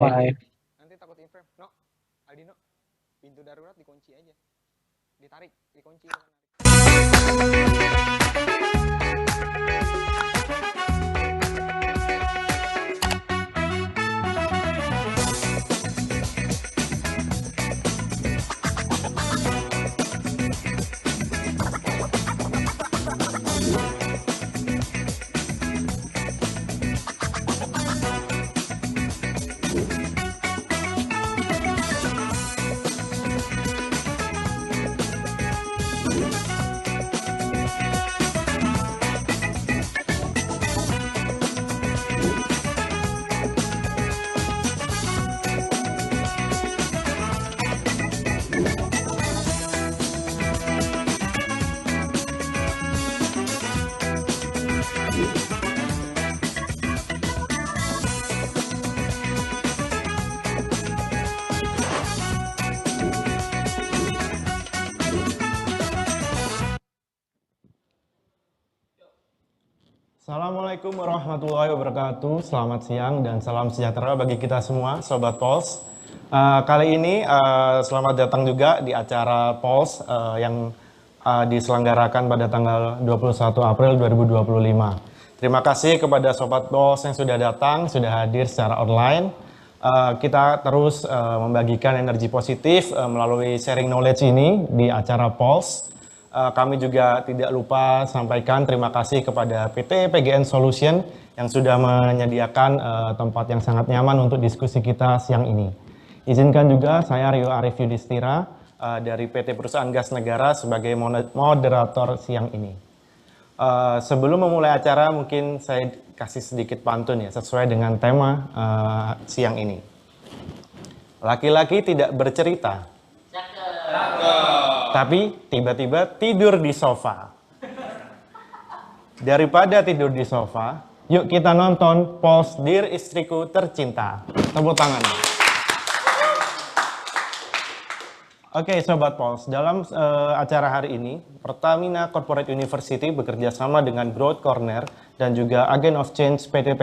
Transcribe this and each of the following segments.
Five. Nanti takut inframe. No, Aldino, pintu darurat dikunci aja. Ditarik, dikunci. Assalamualaikum warahmatullahi wabarakatuh. Selamat siang dan salam sejahtera bagi kita semua, Sobat Pols. Kali ini selamat datang juga di acara Pols yang diselenggarakan pada tanggal 21 April 2025. Terima kasih kepada Sobat Pols yang sudah datang, sudah hadir secara online. Kita terus membagikan energi positif melalui sharing knowledge ini di acara Pols. Kami juga tidak lupa sampaikan terima kasih kepada PT PGN Solution yang sudah menyediakan tempat yang sangat nyaman untuk diskusi kita siang ini. Izinkan juga saya Rio Arif Yudhistira dari PT Perusahaan Gas Negara sebagai moderator siang ini. Sebelum memulai acara mungkin saya kasih sedikit pantun ya sesuai dengan tema siang ini. Laki-laki tidak bercerita. Tapi tiba-tiba tidur di sofa. Daripada tidur di sofa, yuk kita nonton Pols Dear Istriku Tercinta. Tepuk tangan. Oke, Sobat Pols, dalam acara hari ini, Pertamina Corporate University bekerja sama dengan Growth Corner dan juga Agent of Change PT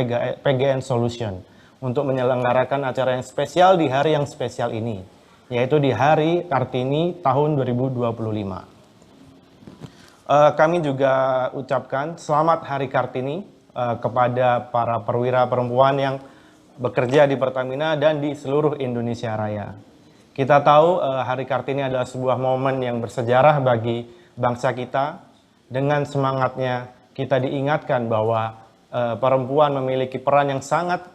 PGN Solution untuk menyelenggarakan acara yang spesial di hari yang spesial ini, yaitu di Hari Kartini tahun 2025. Kami juga ucapkan selamat Hari Kartini kepada para perwira perempuan yang bekerja di Pertamina dan di seluruh Indonesia Raya. Kita tahu Hari Kartini adalah sebuah momen yang bersejarah bagi bangsa kita. Dengan semangatnya kita diingatkan bahwa perempuan memiliki peran yang sangat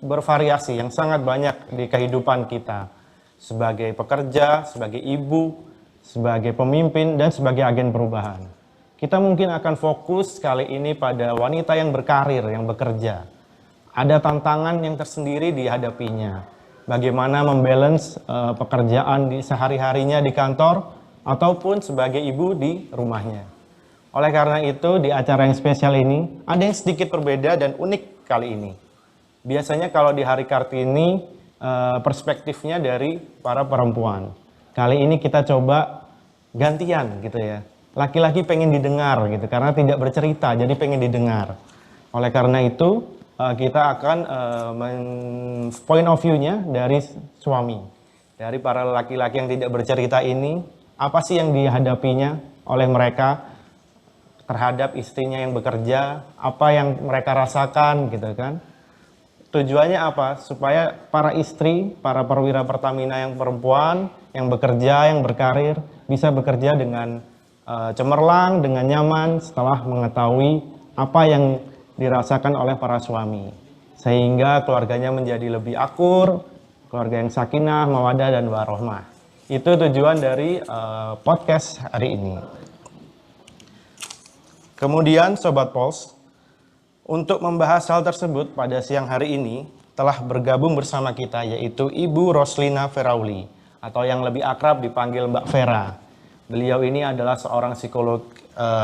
bervariasi, yang sangat banyak di kehidupan kita. Sebagai pekerja, sebagai ibu, sebagai pemimpin, dan sebagai agen perubahan. Kita mungkin akan fokus kali ini pada wanita yang berkarir, yang bekerja. Ada tantangan yang tersendiri dihadapinya. Bagaimana membalance pekerjaan di sehari-harinya di kantor, ataupun sebagai ibu di rumahnya. Oleh karena itu, di acara yang spesial ini, ada yang sedikit berbeda dan unik kali ini. Biasanya kalau di Hari Kartini, perspektifnya dari para perempuan. Kali ini kita coba gantian gitu ya. Laki-laki pengen didengar gitu karena tidak bercerita jadi pengen didengar. Oleh karena itu kita akan point of view-nya dari suami. Dari para laki-laki yang tidak bercerita ini, apa sih yang dihadapinya oleh mereka terhadap istrinya yang bekerja, apa yang mereka rasakan gitu kan. Tujuannya apa? Supaya para istri, para perwira Pertamina yang perempuan, yang bekerja, yang berkarir, bisa bekerja dengan cemerlang, dengan nyaman setelah mengetahui apa yang dirasakan oleh para suami. Sehingga keluarganya menjadi lebih akur, keluarga yang sakinah, mawadah, dan warohmah. Itu tujuan dari podcast hari ini. Kemudian Sobat Pols, untuk membahas hal tersebut pada siang hari ini telah bergabung bersama kita yaitu Ibu Roslina Ferauli atau yang lebih akrab dipanggil Mbak Vera. Beliau ini adalah seorang psikolog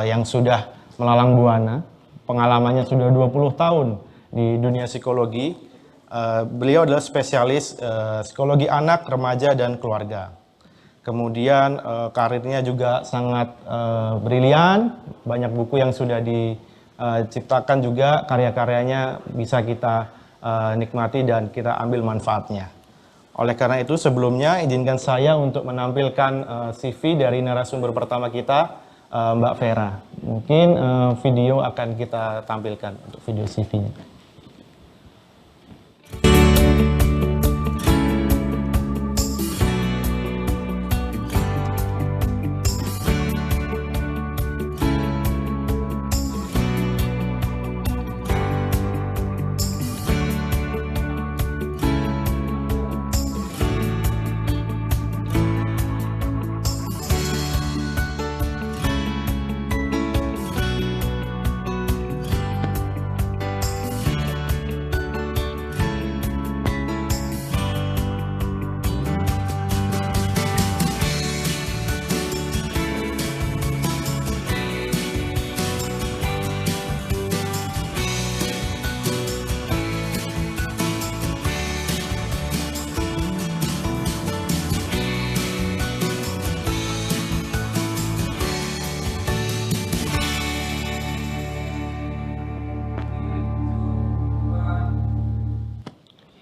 yang sudah melalang buana, pengalamannya sudah 20 tahun di dunia psikologi. Beliau adalah spesialis psikologi anak, remaja, dan keluarga. Kemudian karirnya juga sangat brilian, banyak buku yang sudah diciptakan juga, karya-karyanya bisa kita nikmati dan kita ambil manfaatnya. Oleh karena itu sebelumnya izinkan saya untuk menampilkan CV dari narasumber pertama kita, Mbak Vera. Mungkin video akan kita tampilkan untuk video CV-nya.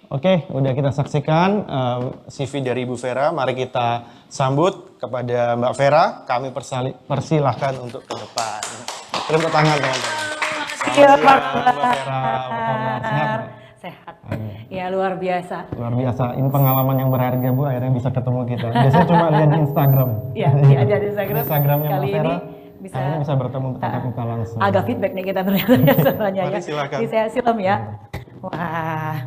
Oke, udah kita saksikan CV dari Ibu Vera. Mari kita sambut kepada Mbak Vera. Kami persilahkan untuk ke depan. Tepuk tangan teman-teman. Selamat siang, Mbak Vera. Apa kabar? Sehat? Sehat. Ya, luar biasa. Luar biasa. Ini pengalaman yang berharga, Bu. Akhirnya bisa ketemu kita. Biasanya cuma lihat di Instagram. Iya, ada di Instagram. Instagramnya Kali Mbak Vera. ini Akhirnya bisa bertemu tatap muka langsung. agak feedback nih kita ternyata ya semuanya ya. Mari silakan. Di saya silam ya. Wah.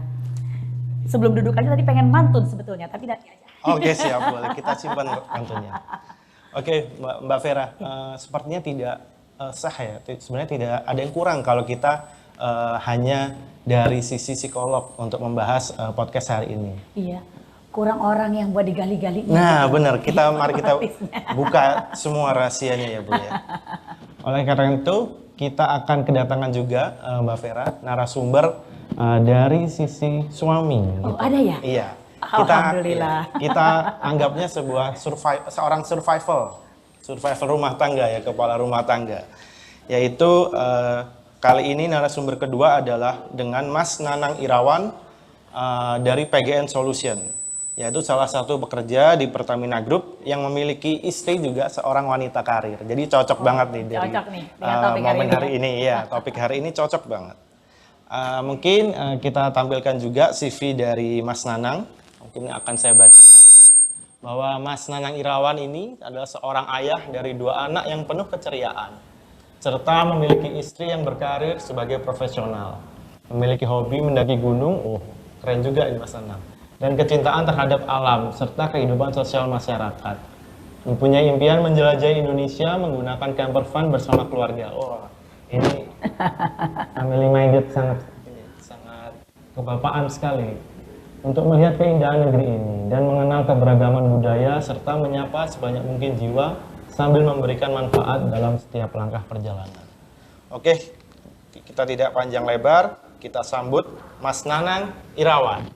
Sebelum duduk aja tadi pengen mantun sebetulnya, tapi nanti aja. Oke, siap, boleh. Kita simpan pantunnya. Oke, Mbak Vera, sepertinya tidak sah ya. Sebenarnya tidak ada yang kurang kalau kita hanya dari sisi psikolog untuk membahas podcast hari ini. Iya, kurang orang yang buat digali-gali. Nah, benar. Mari kita buka semua rahasianya ya, Bu ya. Oleh karena itu, kita akan kedatangan juga Mbak Vera, narasumber dari sisi suami. Oh, gitu. ada ya? Iya. Alhamdulillah. Kita anggapnya seorang survival rumah tangga ya, kepala rumah tangga. Yaitu kali ini narasumber kedua adalah dengan Mas Nanang Irawan dari PGN Solution, yaitu salah satu pekerja di Pertamina Group yang memiliki istri juga seorang wanita karir. Jadi cocok banget nih dari cocok nih dengan topik momen hari hari ini. Ya, topik hari ini cocok banget. Mungkin kita tampilkan juga CV dari Mas Nanang. Mungkin akan saya bacakan bahwa Mas Nanang Irawan ini adalah seorang ayah dari 2 anak yang penuh keceriaan, serta memiliki istri yang berkarir sebagai profesional, memiliki hobi mendaki gunung, keren juga ini Mas Nanang, dan kecintaan terhadap alam serta kehidupan sosial masyarakat. Mempunyai impian menjelajahi Indonesia menggunakan camper van bersama keluarga. Ini family minded, sangat kebapaan sekali untuk melihat keindahan negeri ini dan mengenal keberagaman budaya serta menyapa sebanyak mungkin jiwa sambil memberikan manfaat dalam setiap langkah perjalanan. Oke, kita tidak panjang lebar, kita sambut Mas Nanang Irawan.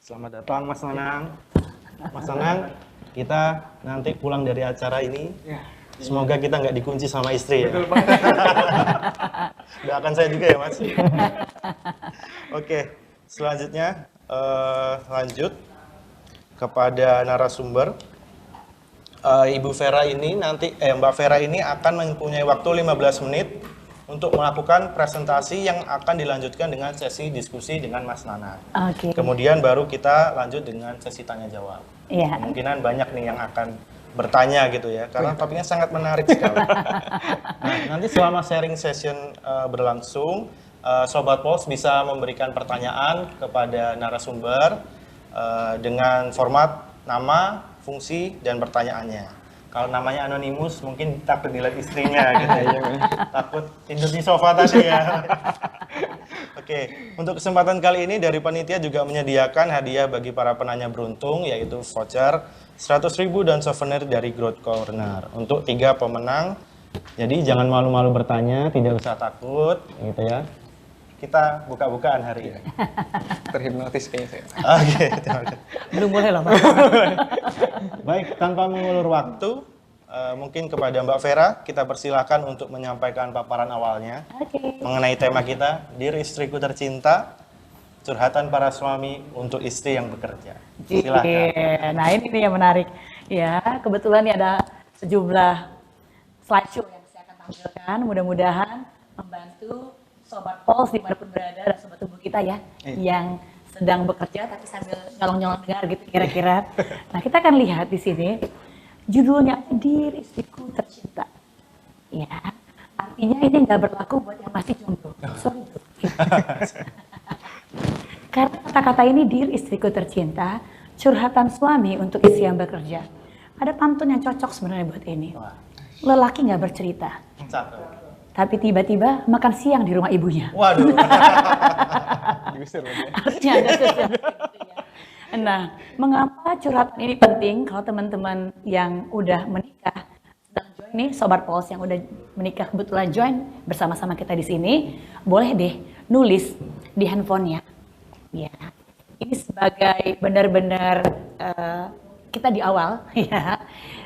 Selamat datang Mas Nanang. Mas Nanang, kita nanti pulang dari acara ini, semoga kita nggak dikunci sama istri ya. Doakan saya juga ya Mas. Oke, selanjutnya lanjut kepada narasumber. Ibu Vera ini Mbak Vera ini akan mempunyai waktu 15 menit untuk melakukan presentasi yang akan dilanjutkan dengan sesi diskusi dengan Mas Nanang. Oke. Kemudian baru kita lanjut dengan sesi tanya jawab. Iya. Kemungkinan banyak nih yang akan bertanya gitu ya, karena topiknya sangat menarik sekali. Nah, nanti selama sharing session berlangsung, Sobat Pols bisa memberikan pertanyaan kepada narasumber dengan format nama, fungsi, dan pertanyaannya. Kalau namanya anonimus mungkin takut dilihat istrinya gitu ya. Takut tidur di sofa tadi ya. Oke, untuk kesempatan kali ini dari panitia juga menyediakan hadiah bagi para penanya beruntung, yaitu voucher 100.000 dan souvenir dari Growth Corner untuk 3 pemenang. Jadi jangan malu-malu bertanya, tidak usah takut gitu ya. Kita buka-bukaan hari ini. terhipnotis kayaknya saya. Oke, terima kasih. Belum boleh loh, Pak. Baik, tanpa mengulur waktu, mungkin kepada Mbak Vera, kita persilakan untuk menyampaikan paparan awalnya Oke. mengenai tema kita, Dear Istriku Tercinta, curhatan para suami untuk istri yang bekerja. Silakan. Iya. Nah ini nih yang menarik. Ya, kebetulan nih ada sejumlah slideshow yang saya akan tampilkan. Mudah-mudahan membantu Sobat Pulse dimanapun berada dan Sobat Tubuh kita ya, yang sedang bekerja tapi sambil nyolong-nyolong dengar gitu kira-kira. Nah kita akan lihat di sini, judulnya Dear Istriku Tercinta. Ya, artinya ini nggak berlaku buat yang masih jomblo. Sorry. Karena kata-kata ini, Dear Istriku Tercinta, curhatan suami untuk istri yang bekerja. Ada pantun yang cocok sebenarnya buat ini. Lelaki nggak bercerita, Satu. tapi tiba-tiba makan siang di rumah ibunya. Waduh. Diusir berarti ya. Artinya ada sesuatu gitu ya. Nah, mengapa curhatan ini penting kalau teman-teman yang udah menikah sedang join nih, Sobat Pulse yang udah menikah kebetulan join bersama-sama kita di sini, boleh deh nulis di handphonenya. Ya, ini sebagai benar-benar kita di awal, ya.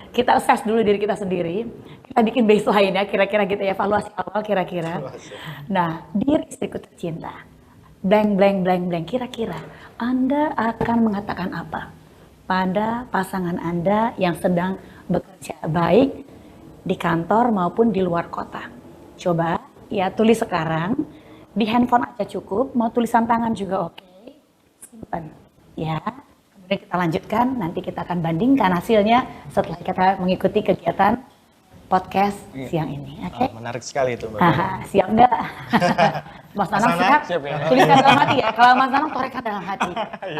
Kita assess dulu diri kita sendiri, kita bikin baseline ya, kira-kira gitu ya, evaluasi awal kira-kira. Nah, Dear Istriku Tercinta, blank, blank, blank, blank, kira-kira Anda akan mengatakan apa pada pasangan Anda yang sedang bekerja baik di kantor maupun di luar kota? Coba ya tulis sekarang, di handphone aja cukup, mau tulisan tangan juga oke, simpan ya. Kemudian kita lanjutkan, nanti kita akan bandingkan hasilnya setelah kita mengikuti kegiatan podcast siang ini, oke? Menarik sekali itu, Mbak. Siap enggak? Mas Nanang siap? Siap ya. Tuliskan dalam hati ya. Kalau Mas Nanang torehkan dalam hati.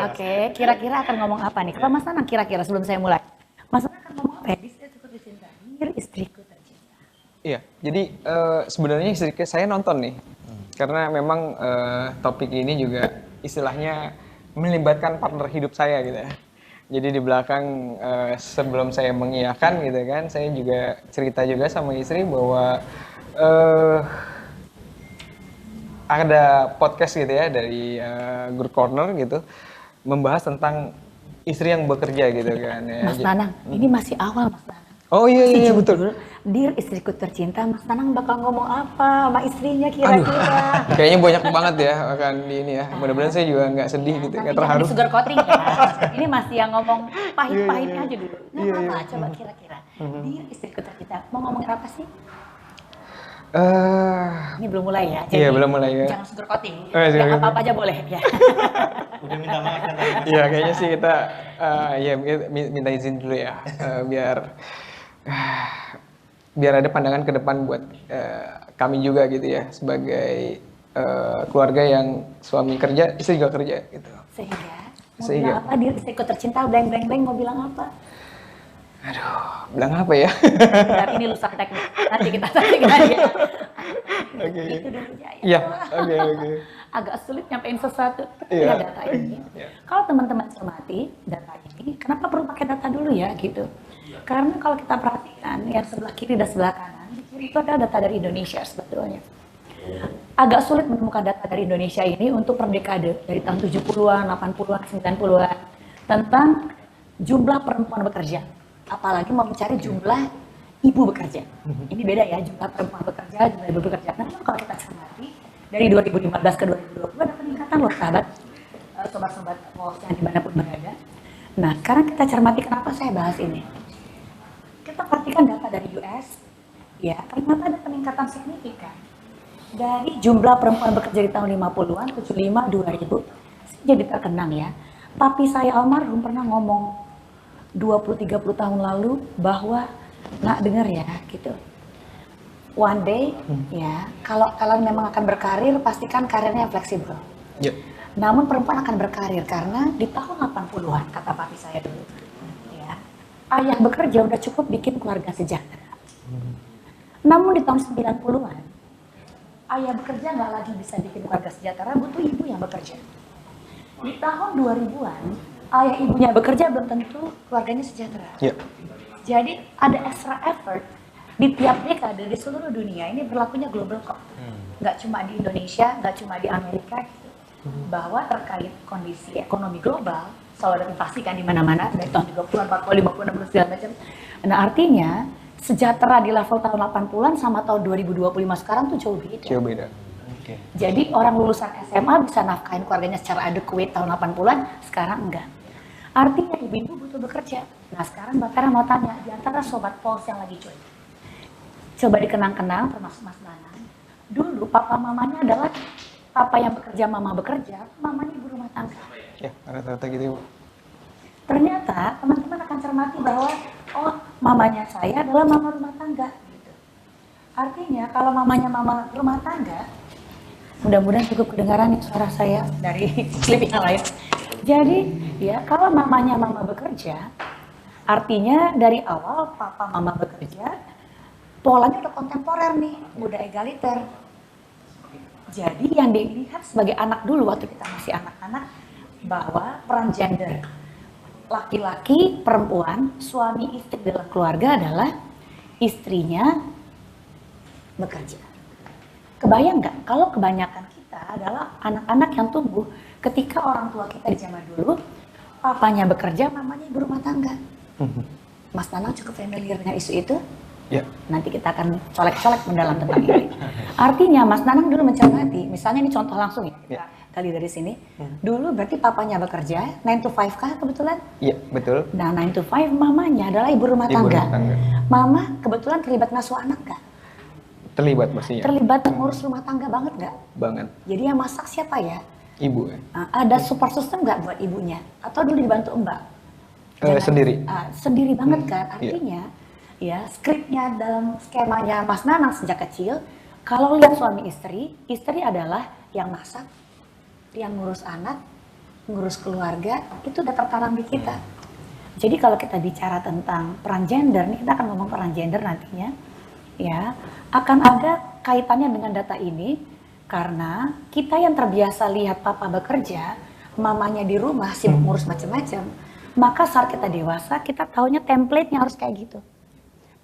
Oke, kira-kira akan ngomong apa nih? Kalau Mas Nanang kira-kira sebelum saya mulai, Mas Nanang akan ngomong apa ya? Di Istriku Tercinta. Dear Istriku Tercinta. Iya, jadi sebenarnya sedikit saya nonton nih, karena memang topik ini juga istilahnya melibatkan partner hidup saya gitu ya. Jadi di belakang sebelum saya mengiyakan gitu kan, saya juga cerita juga sama istri bahwa ada podcast gitu ya dari Good Corner gitu, membahas tentang istri yang bekerja gitu kan. Ya. Mas Nanang, ini masih awal Mas Nanang. Oh iya Si iya judul, betul. Dear Istriku Tercinta, Mas Nanang bakal ngomong apa sama istrinya kira-kira? Kayaknya banyak banget ya akan di ini ya. Mudah-mudahan saya juga nggak sedih gitu, Tapi nggak jangan terharu. di sugar coating ya. Ini masih yang ngomong pahit-pahitnya aja dulu. Nggak apa-apa, coba kira-kira. Dear Istriku Tercinta, mau ngomongin apa sih? Ini belum mulai ya. Iya, belum mulai ya. Jangan sugar coating. sugar Ya coating. apa-apa aja boleh ya. Udah minta maaf kan tadi, Mas? Iya kayaknya sih kita ya minta izin dulu ya biar ada pandangan ke depan buat kami juga gitu ya sebagai keluarga yang suami kerja, istri juga kerja gitu. Mau bilang apa? Dear Istriku Tercinta, blank blank blank, mau bilang apa? Aduh, bilang apa ya? Tapi ini lu santai nih. Nanti kita santai aja. Oke. Itu dulu aja ya. Iya, oke. Agak sulit nyampein sesuatu. Tapi Iya. ya data ini. Kalau teman-teman cermati data ini, kenapa perlu pakai data dulu ya gitu? Karena kalau kita perhatikan yang sebelah kiri dan sebelah kanan, di kiri itu ada data dari Indonesia sebetulnya. Agak sulit menemukan data dari Indonesia ini untuk per dekade dari tahun 70-an, 80-an, 90-an tentang jumlah perempuan bekerja. Apalagi mau mencari jumlah ibu bekerja. Ini beda ya, jumlah perempuan bekerja, jumlah ibu bekerja. Nah, kalau kita cermati dari 2015 ke 2020 ada peningkatan loh sahabat, sobat-sobat Pulse yang dimanapun berada. Nah, sekarang kita cermati kenapa saya bahas ini. Kita perhatikan data dari US, ya ternyata ada peningkatan signifikan. Dari jumlah perempuan bekerja di tahun 50-an, 75, 2000, saya jadi terkenang ya. Papi saya almarhum pernah ngomong 20-30 tahun lalu bahwa nak dengar ya gitu. One day ya, kalau kalian memang akan berkarir, pastikan karirnya fleksibel. Iya. Namun perempuan akan berkarir karena di tahun 80-an kata papi saya dulu. Ya, ayah bekerja udah cukup bikin keluarga sejahtera. Namun di tahun 90-an, ayah bekerja nggak lagi bisa bikin keluarga sejahtera, butuh ibu yang bekerja. Di tahun 2000-an, ayah ibunya bekerja belum tentu keluarganya sejahtera. Iya. Jadi ada extra effort di tiap dekade di seluruh dunia. Ini berlakunya global kok. Nggak cuma di Indonesia, nggak cuma di Amerika. Gitu. bahwa terkait kondisi ekonomi global selalu ada inflasi kan di mana-mana dari tahun 30-an, 40, 50, 60 segala macam. Nah, artinya sejahtera di level tahun 80-an sama tahun 2025 sekarang tuh jauh beda. Jauh beda. Oke. Jadi orang lulusan SMA bisa nafkahin keluarganya secara adequate tahun 80-an, sekarang enggak. Artinya ibu-ibu butuh bekerja. Nah sekarang Mbak Vera mau tanya, di antara sobat Pulse yang lagi cuy, coba dikenang-kenang termasuk Mas Nanang, dulu papa mamanya adalah papa yang bekerja, mama bekerja, mamanya ibu rumah tangga. Ya, rata-rata gitu. Ternyata teman-teman akan cermati bahwa oh mamanya saya adalah mama rumah tangga gitu. Artinya kalau mamanya mama rumah tangga, mudah-mudahan cukup kedengaran nih suara saya dari klip yang lain. Jadi ya kalau mamanya mama bekerja, artinya dari awal papa mama bekerja, polanya udah kontemporer nih, udah egaliter. Jadi yang dilihat sebagai anak dulu waktu kita masih anak-anak, bahwa peran gender laki-laki, perempuan, suami istri dalam keluarga adalah istrinya bekerja. Kebayang nggak kalau kebanyakan kita adalah anak-anak yang tumbuh ketika orang tua kita di zaman dulu papanya bekerja, mamanya ibu rumah tangga. Mas Nanang cukup familiar dengan isu itu? Ya. Nanti kita akan colek-colek mendalam tentang ini. Artinya Mas Nanang dulu mencermati, misalnya ini contoh langsung ya, kita kali dari sini. Dulu berarti papanya bekerja 9 to 5 kah kebetulan? Iya, betul. Nah 9 to 5 mamanya adalah ibu rumah Ibu tangga. rumah tangga. Mama kebetulan terlibat ngasuh anak nggak? Terlibat pastinya. Terlibat ngurus rumah tangga banget nggak? Banget. Jadi yang masak siapa ya? Ibu ya. Ada support system nggak buat ibunya? Atau dulu dibantu mbak? Sendiri. Sendiri banget kan? Artinya ya skripnya dalam skemanya Mas Nanang sejak kecil, kalau lihat suami istri, istri adalah yang masak, yang ngurus anak, ngurus keluarga, itu udah tertanam di kita. Jadi kalau kita bicara tentang peran gender, nih kita akan ngomong peran gender nantinya, ya akan ada kaitannya dengan data ini. Karena kita yang terbiasa lihat papa bekerja, mamanya di rumah sibuk ngurus macam-macam, maka saat kita dewasa kita taunya template-nya harus kayak gitu.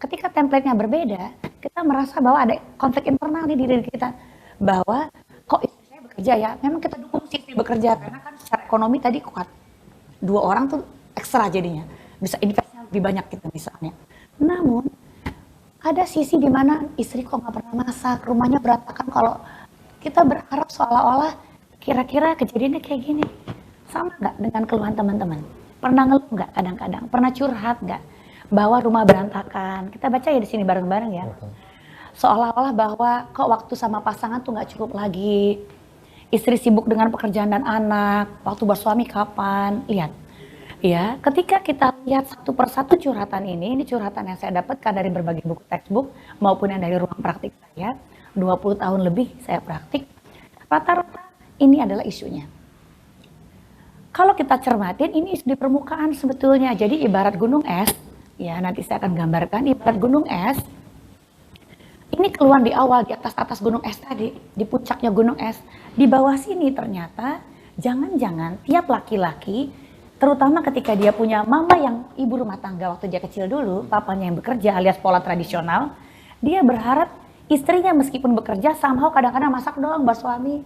Ketika template-nya berbeda, kita merasa bahwa ada konflik internal di diri kita, bahwa kok istri saya bekerja ya, memang kita dukung si istri bekerja karena kan secara ekonomi tadi kuat, 2 orang tuh ekstra jadinya, bisa investnya lebih banyak gitu misalnya. Namun ada sisi di mana istri kok nggak pernah masak, rumahnya berantakan, kalau kita berharap seolah-olah kira-kira kejadiannya kayak gini. Sama nggak dengan keluhan teman-teman? Pernah ngeluh nggak kadang-kadang? Pernah curhat nggak? Bahwa rumah berantakan. Kita baca ya di sini bareng-bareng ya. Seolah-olah bahwa kok waktu sama pasangan tuh nggak cukup lagi. Istri sibuk dengan pekerjaan dan anak. Waktu bersuami kapan? Lihat. Ya, ketika kita lihat satu persatu curhatan ini curhatan yang saya dapatkan dari berbagai buku textbook maupun yang dari ruang praktik saya. 20 tahun lebih saya praktik, rata-rata ini adalah isunya. Kalau kita cermatin, ini isu di permukaan sebetulnya. Jadi ibarat gunung es, ya nanti saya akan gambarkan, ibarat gunung es, ini keluar di awal, di atas gunung es tadi, di puncaknya gunung es. Di bawah sini ternyata, jangan-jangan tiap laki-laki, terutama ketika dia punya mama yang ibu rumah tangga waktu dia kecil dulu, papanya yang bekerja alias pola tradisional, dia berharap istrinya meskipun bekerja somehow kadang-kadang masak doang buat suami.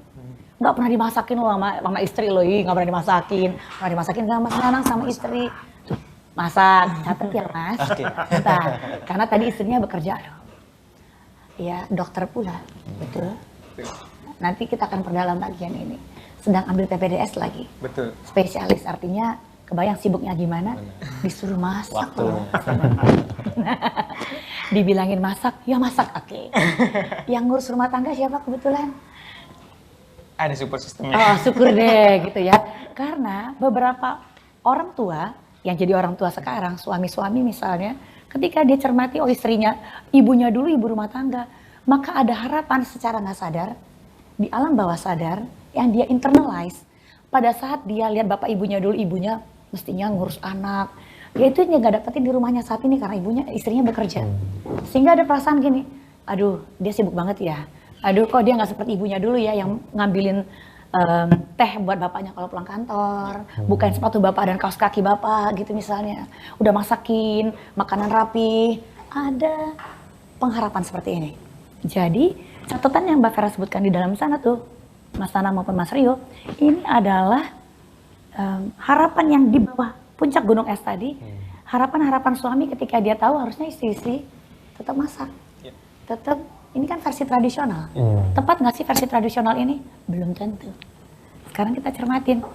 Nggak pernah dimasakin loh sama istri loh, nggak pernah dimasakin nggak Mas Nanang sama istri. Tuh, masak, catat ya Mas. Bentar, karena tadi istrinya bekerja. Ya dokter pula, betul. Nanti kita akan perdalam bagian ini. Sedang ambil PPDS lagi. Betul. Spesialis artinya kebayang sibuknya gimana? Disuruh masak loh. Dibilangin masak, ya masak, oke. Yang ngurus rumah tangga siapa kebetulan? Ada support systemnya. Oh, syukur deh gitu ya. Karena beberapa orang tua yang jadi orang tua sekarang, suami-suami misalnya, ketika dia cermati oh istrinya, ibunya dulu ibu rumah tangga, maka ada harapan secara nggak sadar di alam bawah sadar yang dia internalize pada saat dia lihat bapak ibunya dulu, ibunya mestinya ngurus anak. Ya itu dia nggak dapetin di rumahnya saat ini karena istrinya bekerja. Sehingga ada perasaan gini, aduh dia sibuk banget ya. Aduh kok dia nggak seperti ibunya dulu ya yang ngambilin teh buat bapaknya kalau pulang kantor. Bukain sepatu bapak dan kaos kaki bapak gitu misalnya. Udah masakin, makanan rapi. Ada pengharapan seperti ini. Jadi catatan yang Mbak Vera sebutkan di dalam sana tuh, Mas Nana maupun Mas Rio, ini adalah harapan yang di bawah puncak gunung es tadi. Harapan-harapan suami ketika dia tahu harusnya istri-istri tetap masak. Tetap, ini kan versi tradisional. Tepat nggak sih versi tradisional ini? Belum tentu. Sekarang kita cermatin.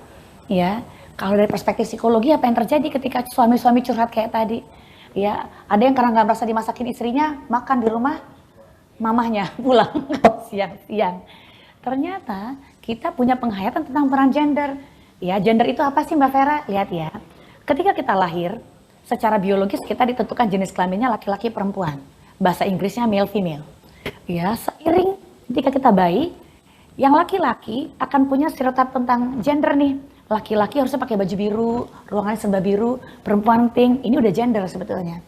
Ya, kalau dari perspektif psikologi apa yang terjadi ketika suami-suami curhat kayak tadi? Ya, ada yang karena nggak merasa dimasakin istrinya, makan di rumah mamahnya pulang siang-siang. Ternyata kita punya penghayatan tentang peran gender. Ya, gender itu apa sih Mbak Vera? Lihat ya, ketika kita lahir, secara biologis kita ditentukan jenis kelaminnya laki-laki perempuan. Bahasa Inggrisnya male female. Ya, seiring ketika kita bayi, yang laki-laki akan punya stereotip tentang gender nih. Laki-laki harusnya pakai baju biru, ruangannya serba biru, perempuan pink. Ini udah gender sebetulnya.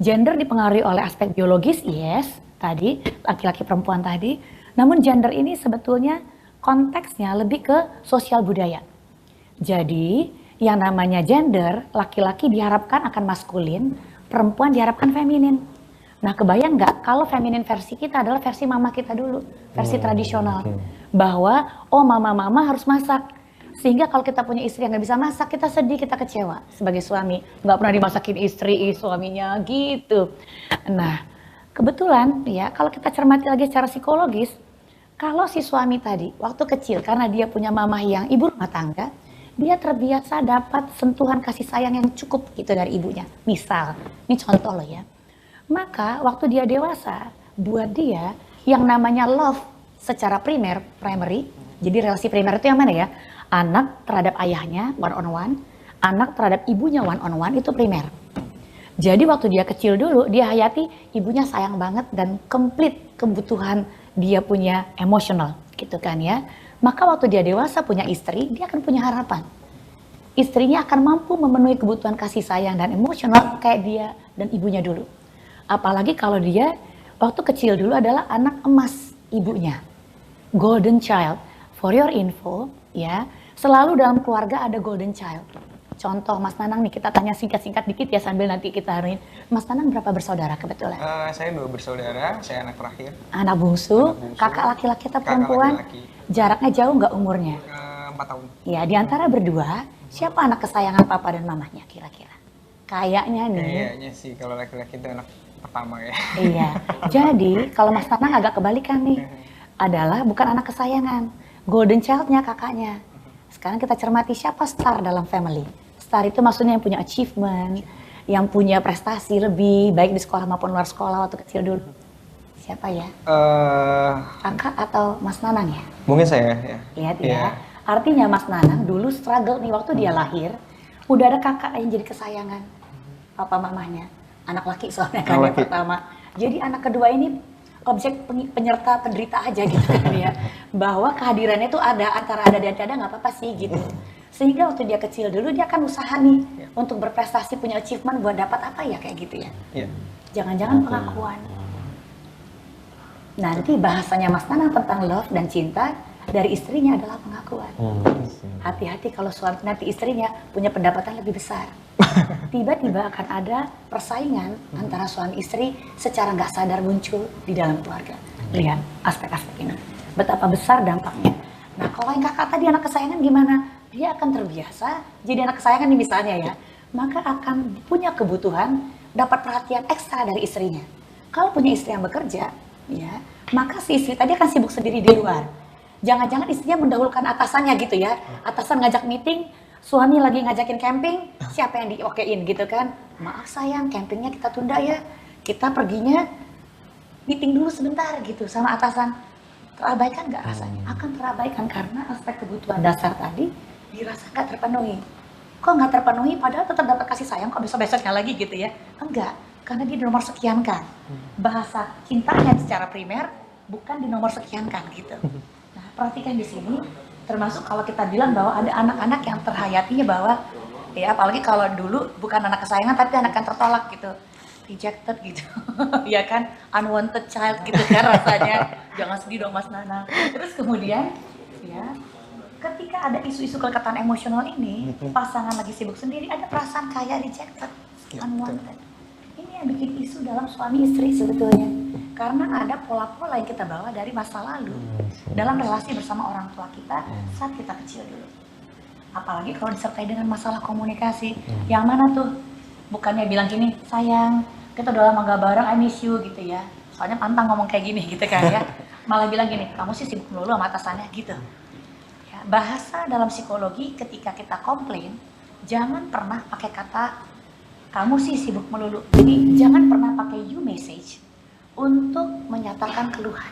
Gender dipengaruhi oleh aspek biologis, yes, tadi laki-laki perempuan tadi. Namun gender ini sebetulnya konteksnya lebih ke sosial budaya. Jadi yang namanya gender, laki-laki diharapkan akan maskulin, perempuan diharapkan feminin. Nah, kebayang nggak kalau feminin versi kita adalah versi mama kita dulu, versi tradisional. Bahwa, oh mama-mama harus masak. Sehingga kalau kita punya istri yang nggak bisa masak, kita sedih, kita kecewa sebagai suami. Nggak pernah dimasakin istri, suaminya gitu. Nah, kebetulan ya kalau kita cermati lagi secara psikologis, kalau si suami tadi waktu kecil karena dia punya mamah yang ibu rumah tangga, dia terbiasa dapat sentuhan kasih sayang yang cukup gitu dari ibunya. Misal, ini contoh loh ya. Maka waktu dia dewasa, buat dia yang namanya love secara primary, jadi relasi primer itu yang mana ya? Anak terhadap ayahnya one on one, anak terhadap ibunya one on one itu primer. Jadi waktu dia kecil dulu, dia hayati ibunya sayang banget dan komplit kebutuhan dia punya emosional gitu kan ya. Maka waktu dia dewasa punya istri, dia akan punya harapan. Istrinya akan mampu memenuhi kebutuhan kasih sayang dan emosional kayak dia dan ibunya dulu. Apalagi kalau dia waktu kecil dulu adalah anak emas ibunya. Golden child. For your info, ya, selalu dalam keluarga ada golden child. Contoh Mas Nanang nih, kita tanya singkat-singkat dikit ya sambil nanti kita haruin. Mas Nanang berapa bersaudara kebetulan? Saya 2 bersaudara, saya anak terakhir. Anak bungsu, kakak laki-laki atau perempuan? Laki-laki. Jaraknya jauh nggak umurnya? 4 tahun. Ya, di antara berdua, siapa anak kesayangan papa dan mamahnya kira-kira? Kayaknya nih. Kayaknya sih kalau laki-laki itu anak pertama ya. Iya, jadi kalau Mas Nanang agak kebalikan nih. Adalah bukan anak kesayangan, golden child-nya kakaknya. Sekarang kita cermati siapa star dalam family. Star itu maksudnya yang punya achievement, yang punya prestasi lebih baik di sekolah maupun luar sekolah waktu kecil dulu. Siapa ya? Kakak atau Mas Nanang ya? Mungkin saya ya. Lihat ya. Artinya Mas Nanang dulu struggle nih waktu dia lahir, udah ada kakak yang jadi kesayangan papa mamahnya. Anak laki soalnya kan yang pertama. Jadi anak kedua ini objek penyerta penderita aja gitu kan ya. Bahwa kehadirannya tuh ada, antara ada dan tidak nggak apa-apa sih gitu. Sehingga waktu dia kecil dulu dia akan usaha nih untuk berprestasi, punya achievement buat dapat apa ya kayak gitu ya. Jangan-jangan pengakuan. Nanti bahasanya Mas Nanang tentang love dan cinta dari istrinya adalah pengakuan. Hati-hati kalau suami nanti istrinya punya pendapatan lebih besar. Tiba-tiba akan ada persaingan antara suami istri secara nggak sadar muncul di dalam keluarga. Lihat aspek-aspek ini. Betapa besar dampaknya. Nah kalau yang kakak tadi anak kesayangan gimana? Dia akan terbiasa jadi anak kesayangan nih misalnya ya. Maka akan punya kebutuhan dapat perhatian ekstra dari istrinya. Kalau punya istri yang bekerja, ya, maka si istri tadi akan sibuk sendiri di luar. Jangan-jangan istrinya mendahulukan atasannya gitu ya. Atasan ngajak meeting, suami lagi ngajakin camping, siapa yang diokein gitu kan? Maaf sayang, campingnya kita tunda ya. Kita perginya meeting dulu sebentar gitu sama atasan. Terabaikan nggak rasanya? Akan terabaikan karena aspek kebutuhan dasar tadi dirasa nggak terpenuhi. Kok nggak terpenuhi padahal tetap dapat kasih sayang kok besok-besoknya lagi gitu ya? Enggak, karena dia di nomor sekian kan. Bahasa cintanya secara primer bukan di nomor sekian kan gitu. Nah, perhatikan di sini, termasuk kalau kita bilang bahwa ada anak-anak yang terhayatinya bahwa, ya apalagi kalau dulu bukan anak kesayangan tapi anak yang tertolak gitu, rejected gitu, ya kan, unwanted child gitu kan rasanya. Jangan sedih dong Mas Nanang. Terus kemudian, ya, ketika ada isu-isu kelekatan emosional ini, pasangan lagi sibuk sendiri, ada perasaan kayak rejected, unwanted. Ini yang bikin isu dalam suami istri sebetulnya. Karena ada pola-pola yang kita bawa dari masa lalu dalam relasi bersama orang tua kita saat kita kecil dulu. Apalagi kalau disertai dengan masalah komunikasi. Yang mana tuh? Bukannya bilang gini, sayang, kita udah lama gak bareng, I miss you gitu ya. Soalnya pantang ngomong kayak gini gitu kan ya. Malah bilang gini, kamu sih sibuk melulu sama atasannya gitu. Ya, bahasa dalam psikologi ketika kita komplain, jangan pernah pakai kata kamu sih sibuk melulu. Jadi jangan pernah pakai you message untuk menyatakan keluhan.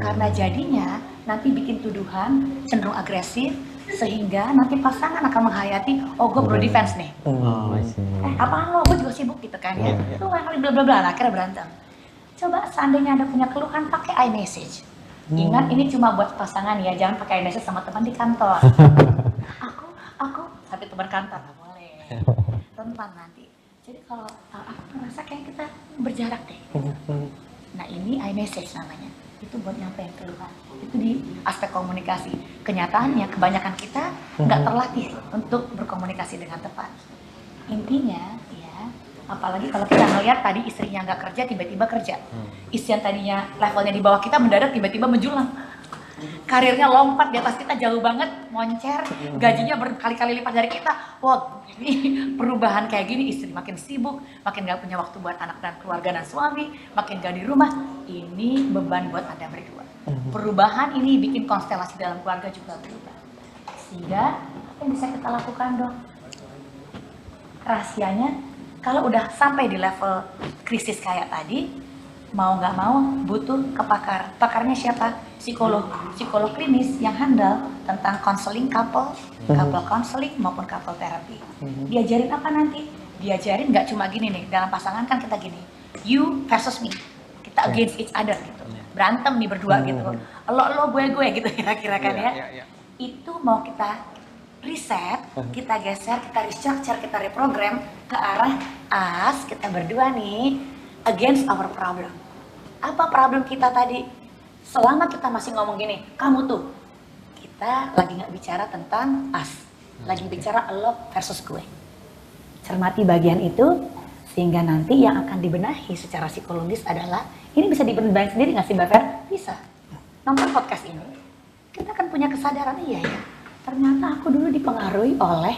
Karena jadinya nanti bikin tuduhan cenderung agresif, sehingga nanti pasangan akan menghayati, oh gue perlu defense nih. Apaan lo, gue juga sibuk gitu kan ya. Lu yang kali bla bla bla, akhirnya berantem. Coba seandainya ada punya keluhan, pakai iMessage. Ingat ini cuma buat pasangan ya, jangan pakai iMessage sama teman di kantor. aku sampai teman kantor nggak boleh. Rentan nanti. Jadi kalau aku merasa kayak kita berjarak deh. Nah ini iMessage namanya. Itu buat nyampein keluhan. Itu di aspek komunikasi. Kenyataannya kebanyakan kita nggak terlatih untuk berkomunikasi dengan tepat. Intinya ya, apalagi kalau kita ngeliat tadi istrinya nggak kerja tiba-tiba kerja. Istri yang tadinya levelnya di bawah kita mendadak tiba-tiba menjulang. Karirnya lompat di atas kita jauh banget, moncer, gajinya berkali-kali lipat dari kita. Wah, ini perubahan kayak gini, istri makin sibuk, makin gak punya waktu buat anak dan keluarga dan suami, makin gak di rumah. Ini beban buat Anda berdua. Perubahan ini bikin konstelasi dalam keluarga juga berubah. Sehingga, apa yang bisa kita lakukan dong? Rahasianya, kalau udah sampai di level krisis kayak tadi, mau nggak mau butuh ke pakar. Pakarnya siapa? Psikolog klinis yang handal tentang counseling couple counseling maupun couple therapy. Diajarin apa nanti? Diajarin nggak cuma gini nih, dalam pasangan kan kita gini, you versus me, kita against each other gitu, berantem nih berdua gitu, lo gue gitu kira-kira kan ya. Itu mau kita reset, kita geser, kita restructure, kita reprogram ke arah as kita berdua nih against our problem. Apa problem kita tadi? Selama kita masih ngomong gini, kamu tuh, kita lagi nggak bicara tentang us, lagi bicara lo versus gue. Cermati bagian itu, sehingga nanti yang akan dibenahi secara psikologis adalah, ini bisa dibenahi sendiri nggak sih Mbak Fer? Bisa. Nonton podcast ini, kita kan punya kesadaran, iya ya, ternyata aku dulu dipengaruhi oleh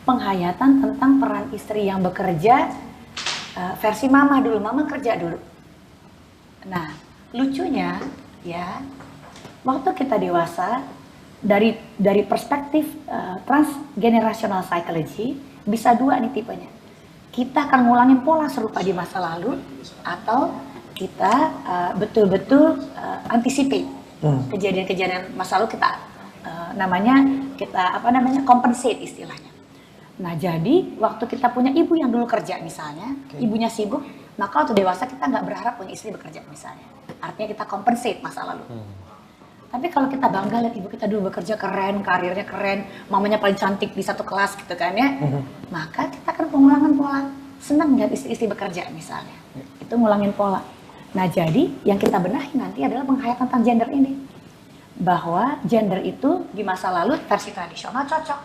penghayatan tentang peran istri yang bekerja, versi mama dulu, mama kerja dulu. Nah, lucunya ya, waktu kita dewasa, dari perspektif transgenerational psychology, bisa dua nih tipenya. Kita akan ngulangin pola serupa di masa lalu, atau kita betul-betul anticipate kejadian-kejadian masa lalu, kita compensate istilahnya. Nah jadi waktu kita punya ibu yang dulu kerja misalnya, ibunya sibuk, maka waktu dewasa kita nggak berharap punya istri bekerja misalnya. Artinya kita compensate masa lalu. Tapi kalau kita bangga lihat ibu kita dulu bekerja keren, karirnya keren, mamanya paling cantik di satu kelas gitu kan ya, maka kita akan pengulangan pola. Senang lihat istri-istri bekerja misalnya, itu ngulangin pola. Nah jadi yang kita benahi nanti adalah penghayatan tentang gender ini. Bahwa gender itu di masa lalu versi tradisional cocok.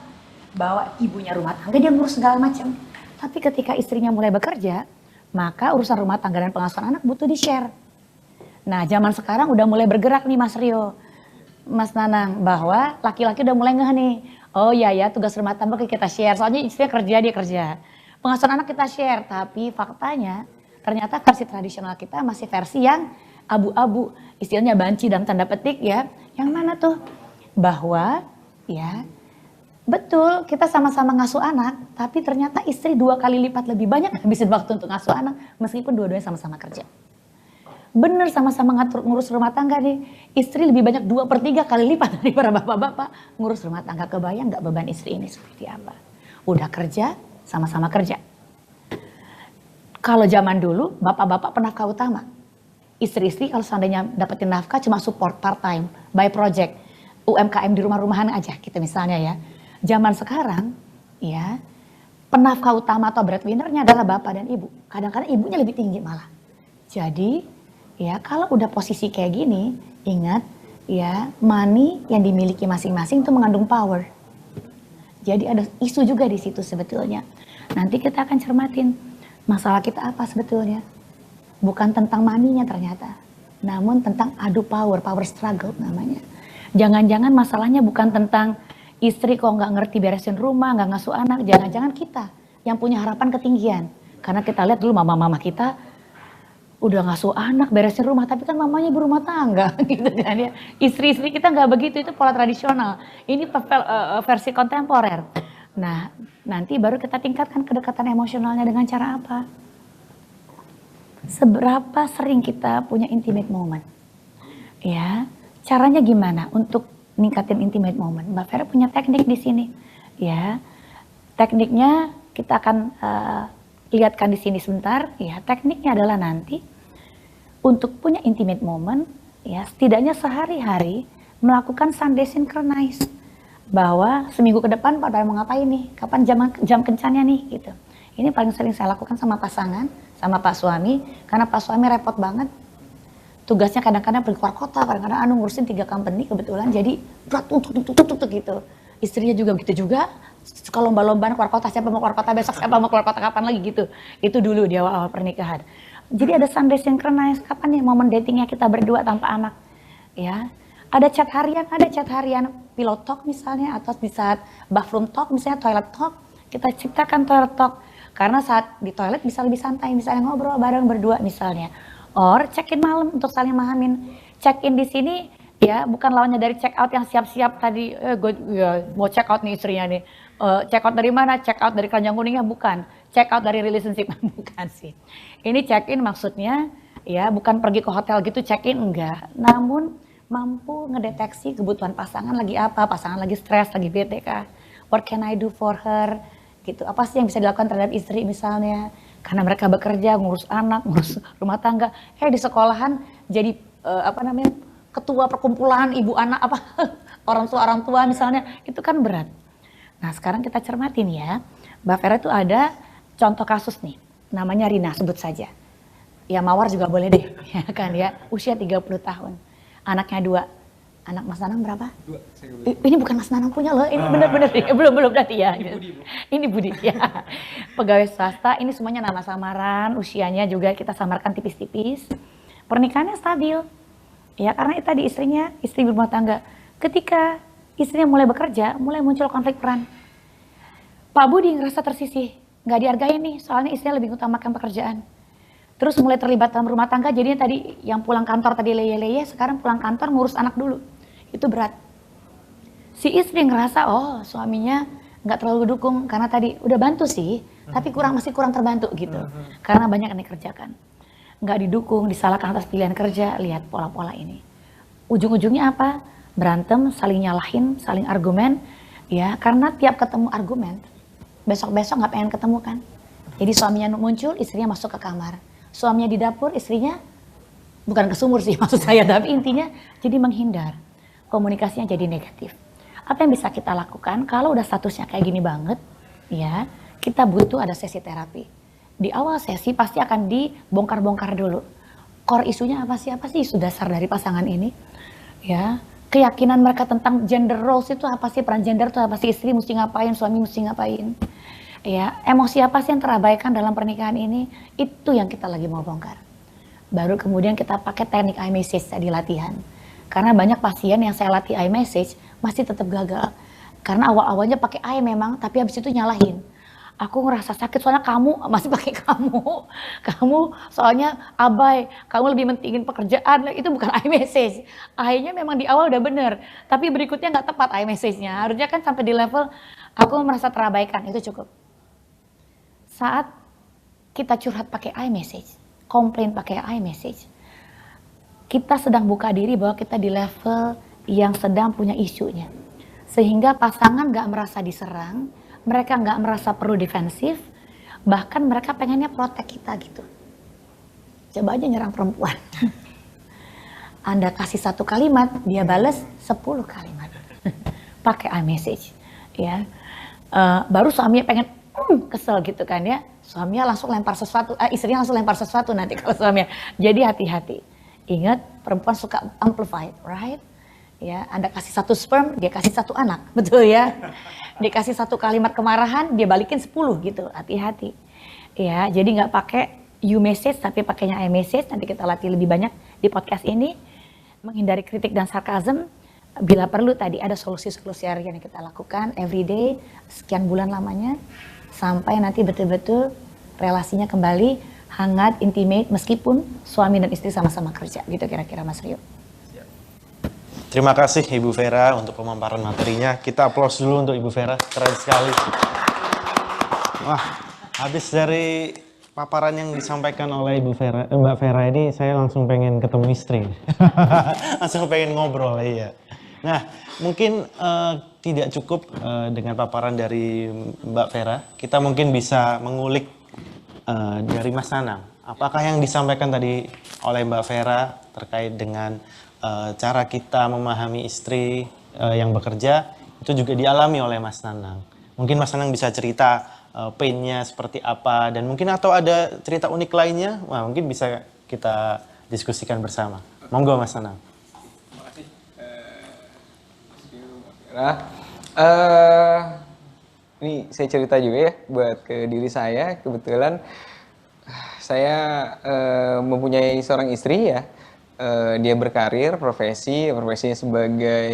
Bahwa ibunya rumah tangga dia ngurus segala macam. Tapi ketika istrinya mulai bekerja, maka urusan rumah tangga dan pengasuhan anak butuh di-share. Nah zaman sekarang udah mulai bergerak nih Mas Rio, Mas Nanang, bahwa laki-laki udah mulai ngeh nih. Oh iya ya, tugas rumah tangga kita share, soalnya istrinya kerja, dia kerja. Pengasuhan anak kita share, tapi faktanya ternyata versi tradisional kita masih versi yang abu-abu. Istilahnya banci dalam tanda petik ya. Yang mana tuh? Bahwa ya betul kita sama-sama ngasuh anak, tapi ternyata istri 2 kali lipat lebih banyak habisin waktu untuk ngasuh anak meskipun dua-duanya sama-sama kerja. Bener sama-sama ngurus rumah tangga nih, istri lebih banyak 2/3 kali lipat dari para bapak-bapak ngurus rumah tangga. Kebayang nggak beban istri ini seperti apa? Udah kerja, sama-sama kerja. Kalau zaman dulu bapak-bapak penafkah utama, istri-istri kalau seandainya dapetin nafkah cuma support part time, by project, UMKM di rumah-rumahan aja gitu misalnya ya. Zaman sekarang ya penafkah utama atau breadwinner-nya adalah bapak dan ibu. Kadang-kadang ibunya lebih tinggi malah. Jadi ya kalau udah posisi kayak gini, ingat ya money yang dimiliki masing-masing itu mengandung power. Jadi ada isu juga di situ sebetulnya. Nanti kita akan cermatin masalah kita apa sebetulnya. Bukan tentang money-nya ternyata, namun tentang adu power, power struggle namanya. Jangan-jangan masalahnya bukan tentang istri kok nggak ngerti beresin rumah, nggak ngasuh anak, jangan-jangan kita yang punya harapan ketinggian. Karena kita lihat dulu mama-mama kita udah ngasuh anak, beresin rumah, tapi kan mamanya ibu rumah tangga gitu kan ya. Istri-istri kita nggak begitu, itu pola tradisional. Ini versi kontemporer. Nah, nanti baru kita tingkatkan kedekatan emosionalnya dengan cara apa? Seberapa sering kita punya intimate moment? Ya, caranya gimana untuk ningkatin intimate moment? Mbak Vera punya teknik di sini. Ya, tekniknya kita akan lihatkan di sini sebentar. Ya, tekniknya adalah nanti untuk punya intimate moment, ya setidaknya sehari-hari melakukan Sunday synchronize. Bahwa seminggu ke depan pada mau ngapain nih, kapan jam kencannya nih gitu. Ini paling sering saya lakukan sama pasangan, sama Pak suami, karena Pak suami repot banget. Tugasnya kadang-kadang pergi keluar kota, kadang-kadang ngurusin 3 company kebetulan, jadi berat untuk gitu. Istrinya juga begitu juga, kalau lomba-lombaan keluar kota, siapa mau keluar kota besok, siapa mau keluar kota kapan lagi gitu. Itu dulu di awal-awal pernikahan. Jadi ada Sunday synchronize, kapan nih momen datingnya kita berdua tanpa anak. Ya, ada chat harian, pillow talk misalnya, atau di saat bathroom talk misalnya, toilet talk, kita ciptakan toilet talk. Karena saat di toilet bisa lebih santai, misalnya ngobrol bareng berdua misalnya. Or check-in malam untuk saling memahamin. Check-in di sini ya bukan lawannya dari check out yang siap-siap tadi, gue ya, mau check out nih istrinya nih. Check out dari mana? Check out dari keranjang kuningnya? Bukan. Check out dari relationship? Bukan sih. Ini check-in maksudnya ya bukan pergi ke hotel gitu check-in, enggak. Namun mampu ngedeteksi kebutuhan pasangan lagi apa, pasangan lagi stres, lagi bete kah, what can I do for her, gitu. Apa sih yang bisa dilakukan terhadap istri misalnya, karena mereka bekerja, ngurus anak, ngurus rumah tangga, di sekolahan jadi ketua perkumpulan ibu anak apa orang tua misalnya, itu kan berat. Nah sekarang kita cermatin ya, Mbak Vera itu ada contoh kasus nih, namanya Rina, sebut saja. Ya Mawar juga boleh deh, ya kan ya, usia 30 tahun. Anaknya 2. Anak Mas Nanang berapa? 2. Ini bukan Mas Nanang punya loh, ini bener-bener belum berarti ya. Ini Budi ya. Pegawai swasta, ini semuanya nama samaran, usianya juga kita samarkan tipis-tipis. Pernikahannya stabil. Ya karena itu tadi istri berumah tangga. Ketika istrinya mulai bekerja, mulai muncul konflik peran. Pak Budi ngerasa tersisih, nggak dihargai nih, soalnya istrinya lebih utamakan pekerjaan. Terus mulai terlibat dalam rumah tangga, jadinya tadi yang pulang kantor tadi leye-leye, sekarang pulang kantor ngurus anak dulu. Itu berat. Si istri ngerasa, oh suaminya nggak terlalu dukung, karena tadi udah bantu sih, tapi masih kurang terbantu gitu. Karena banyak yang dikerjakan. Nggak didukung, disalahkan atas pilihan kerja, lihat pola-pola ini. Ujung-ujungnya apa? Berantem, saling nyalahin, saling argumen, ya karena tiap ketemu argumen, besok-besok nggak pengen ketemu kan. Jadi suaminya muncul, istrinya masuk ke kamar. Suaminya di dapur, istrinya bukan ke sumur sih maksud saya, tapi intinya jadi menghindar. Komunikasinya jadi negatif. Apa yang bisa kita lakukan kalau udah statusnya kayak gini banget, ya kita butuh ada sesi terapi. Di awal sesi pasti akan dibongkar-bongkar dulu. Core isunya apa sih isu dasar dari pasangan ini? Ya, keyakinan mereka tentang gender roles itu apa sih, peran gender itu apa sih, istri mesti ngapain, suami mesti ngapain. Ya, emosi apa sih yang terabaikan dalam pernikahan ini? Itu yang kita lagi mau bongkar. Baru kemudian kita pakai teknik iMessage tadi latihan. Karena banyak pasien yang saya latih iMessage masih tetap gagal. Karena awal-awalnya pakai I memang, tapi habis itu nyalahin. Aku ngerasa sakit soalnya kamu masih pakai kamu. Kamu soalnya abai, kamu lebih mentingin pekerjaan. Itu bukan iMessage. I-nya memang di awal udah bener, tapi berikutnya nggak tepat iMessage-nya. Harusnya kan sampai di level aku merasa terabaikan, itu cukup. Saat kita curhat pakai iMessage, komplain pakai iMessage, kita sedang buka diri bahwa kita di level yang sedang punya isunya. Sehingga pasangan gak merasa diserang, mereka gak merasa perlu defensif, bahkan mereka pengennya protek kita gitu. Coba aja nyerang perempuan. Anda kasih 1 kalimat, dia bales 10 kalimat. Pakai iMessage. Ya. Baru suaminya pengen kesel gitu kan ya, suaminya langsung lempar sesuatu, istrinya langsung lempar sesuatu nanti kalau suaminya. Jadi hati-hati. Ingat, perempuan suka amplified, right? Ya, Anda kasih 1 sperm, dia kasih 1 anak, betul ya? Dikasih 1 kalimat kemarahan, dia balikin 10 gitu, hati-hati. Ya, jadi nggak pakai you message tapi pakainya I message, nanti kita latih lebih banyak di podcast ini, menghindari kritik dan sarkasm. Bila perlu tadi ada solusi-solusi yang kita lakukan everyday, sekian bulan lamanya, sampai nanti betul-betul relasinya kembali hangat, intimate, meskipun suami dan istri sama-sama kerja, gitu kira-kira Mas Rio. Terima kasih Ibu Vera untuk pemaparan materinya. Kita aplaus dulu untuk Ibu Vera, keren sekali. Wah, habis dari paparan yang disampaikan oleh Mbak Vera ini, saya langsung pengen ketemu istri. Langsung pengen ngobrol, iya. Nah, mungkin tidak cukup dengan paparan dari Mbak Vera. Kita mungkin bisa mengulik dari Mas Nanang. Apakah yang disampaikan tadi oleh Mbak Vera terkait dengan cara kita memahami istri yang bekerja, itu juga dialami oleh Mas Nanang. Mungkin Mas Nanang bisa cerita pain-nya seperti apa, dan mungkin atau ada cerita unik lainnya, wah, mungkin bisa kita diskusikan bersama. Monggo Mas Nanang. Ini saya cerita juga ya buat ke diri saya. Kebetulan saya mempunyai seorang istri ya. Dia berkarir profesinya sebagai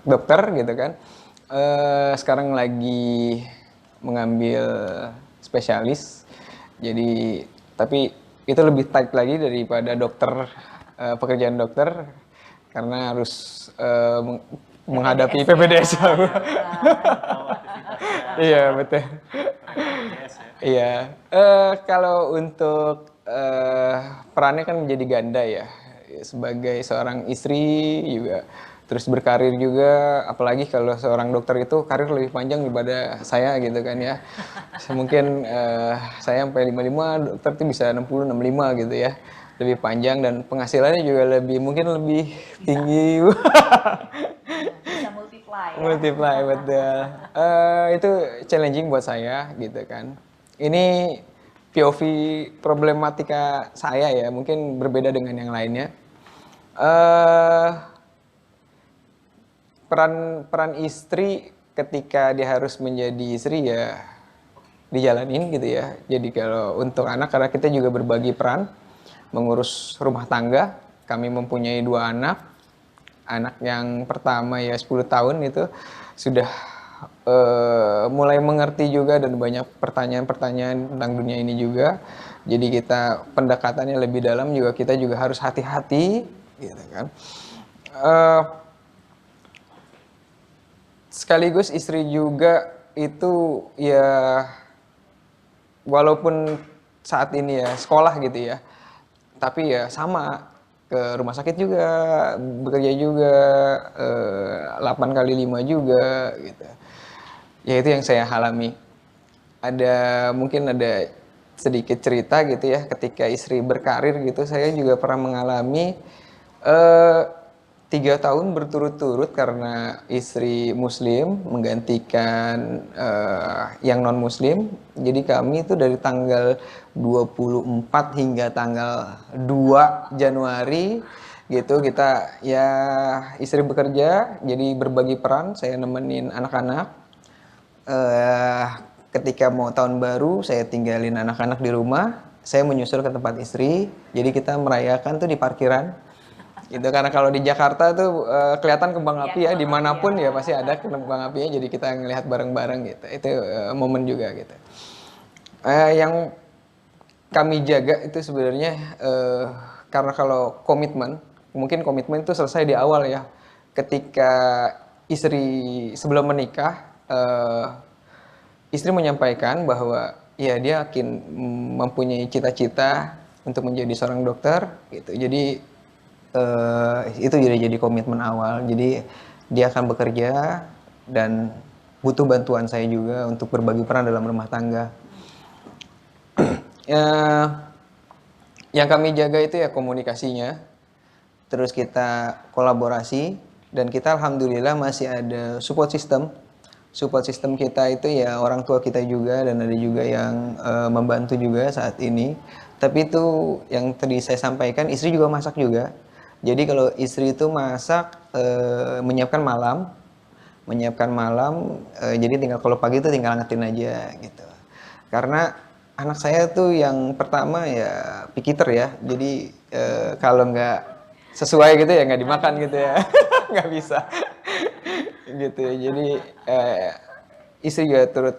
dokter gitu kan. Sekarang lagi mengambil spesialis. Jadi tapi itu lebih tight lagi daripada dokter, pekerjaan dokter, karena harus menghadapi PPDS. Iya betul. Iya. Kalau untuk perannya kan menjadi ganda ya, sebagai seorang istri juga, terus berkarir juga. Apalagi kalau seorang dokter itu karir lebih panjang daripada saya gitu kan ya. Mungkin saya sampai 55, dokter itu bisa 60, 65 gitu ya. Lebih panjang dan penghasilannya juga mungkin lebih tinggi. Bisa multiply ya. Multiply, betul. Itu challenging buat saya gitu kan. Ini POV problematika saya ya, mungkin berbeda dengan yang lainnya. Peran istri ketika dia harus menjadi istri ya dijalanin gitu ya. Jadi kalau untuk anak, karena kita juga berbagi peran mengurus rumah tangga. Kami mempunyai 2 anak. Anak yang pertama ya 10 tahun itu sudah mulai mengerti juga dan banyak pertanyaan-pertanyaan tentang dunia ini juga. Jadi kita pendekatannya lebih dalam juga, kita juga harus hati-hati gitu kan. Sekaligus istri juga itu ya, walaupun saat ini ya sekolah gitu ya, tapi ya sama, ke rumah sakit juga, bekerja juga, 8x5 juga gitu. Ya itu yang saya alami. Mungkin ada sedikit cerita gitu ya, ketika istri berkarir gitu, saya juga pernah mengalami 3 tahun berturut-turut karena istri muslim menggantikan yang non muslim. Jadi kami itu dari tanggal 24 hingga tanggal 2 Januari gitu, kita ya istri bekerja, jadi berbagi peran. Saya nemenin anak-anak. Ketika mau tahun baru, saya tinggalin anak-anak di rumah, saya menyusul ke tempat istri. Jadi kita merayakan tuh di parkiran gitu, karena kalau di Jakarta tuh kelihatan kembang api ya, dimanapun ya pasti ada kembang apinya, jadi kita ngelihat bareng-bareng gitu. Itu momen juga gitu. Yang kami jaga itu sebenarnya karena kalau komitmen, mungkin komitmen itu selesai di awal ya, ketika istri sebelum menikah, istri menyampaikan bahwa ya dia akan mempunyai cita-cita untuk menjadi seorang dokter gitu. Jadi itu jadi komitmen awal. Jadi dia akan bekerja dan butuh bantuan saya juga untuk berbagi peran dalam rumah tangga. Yang kami jaga itu ya komunikasinya, terus kita kolaborasi, dan kita alhamdulillah masih ada support system. Support system kita itu ya orang tua kita juga, dan ada juga yang membantu juga saat ini. Tapi itu yang tadi saya sampaikan, istri juga masak juga. Jadi kalau istri itu masak, menyiapkan malam, jadi tinggal kalau pagi itu tinggal angetin aja gitu. Karena anak saya tuh yang pertama ya pikiter ya. Jadi kalau nggak sesuai gitu ya nggak dimakan gitu ya. Nggak bisa. Gitu ya. Jadi istri juga turut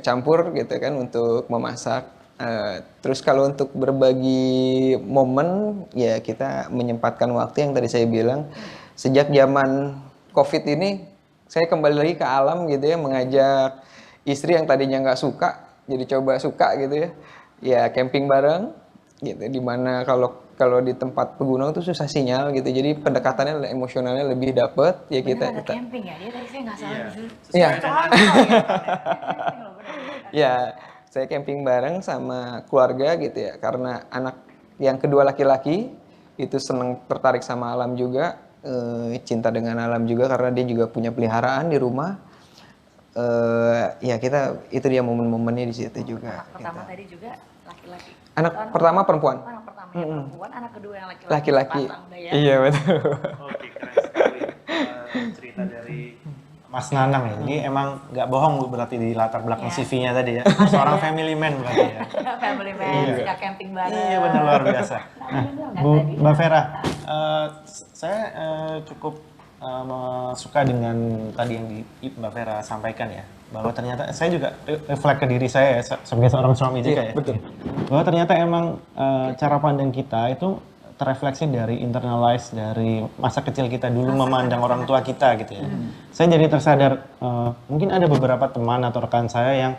campur gitu kan untuk memasak. Terus kalau untuk berbagi momen ya kita menyempatkan waktu yang tadi saya bilang sejak zaman COVID ini saya kembali lagi ke alam gitu ya, mengajak istri yang tadinya nggak suka jadi coba suka gitu ya. Ya camping bareng gitu, dimana kalau di tempat pegunungan tuh susah sinyal gitu, jadi pendekatannya emosionalnya lebih dapet ya. Beneran ada camping ya? Dia tadi saya nggak salah di situ. Iya. Camping loh, bener-bener. Ya, saya camping bareng sama keluarga gitu ya, karena anak yang kedua laki-laki itu seneng tertarik sama alam juga, cinta dengan alam juga karena dia juga punya peliharaan di rumah. Ya kita itu dia momen-momennya di situ juga. Anak pertama tadi juga laki-laki. Anak pertama perempuan. Anak pertama yang perempuan, anak kedua yang laki-laki. Laki-laki. Pasang deh ya. Iya betul. Oke, keren sekali cerita dari Mas Nanang ya. Jadi emang nggak bohong Bu berarti di latar belakang Iya. CV-nya tadi ya. Seorang family man berarti ya. Family man, suka camping bareng. Iya benar, luar biasa. Nah, Bu Mbak Vera, saya cukup suka dengan tadi yang Mbak Vera sampaikan ya, bahwa ternyata saya juga reflect ke diri saya ya, sebagai seorang suami juga ya. Betul. Bahwa ternyata emang cara pandang kita itu terefleksi dari internalize dari masa kecil kita dulu memandang orang tua kita gitu ya. Saya jadi tersadar mungkin ada beberapa teman atau rekan saya yang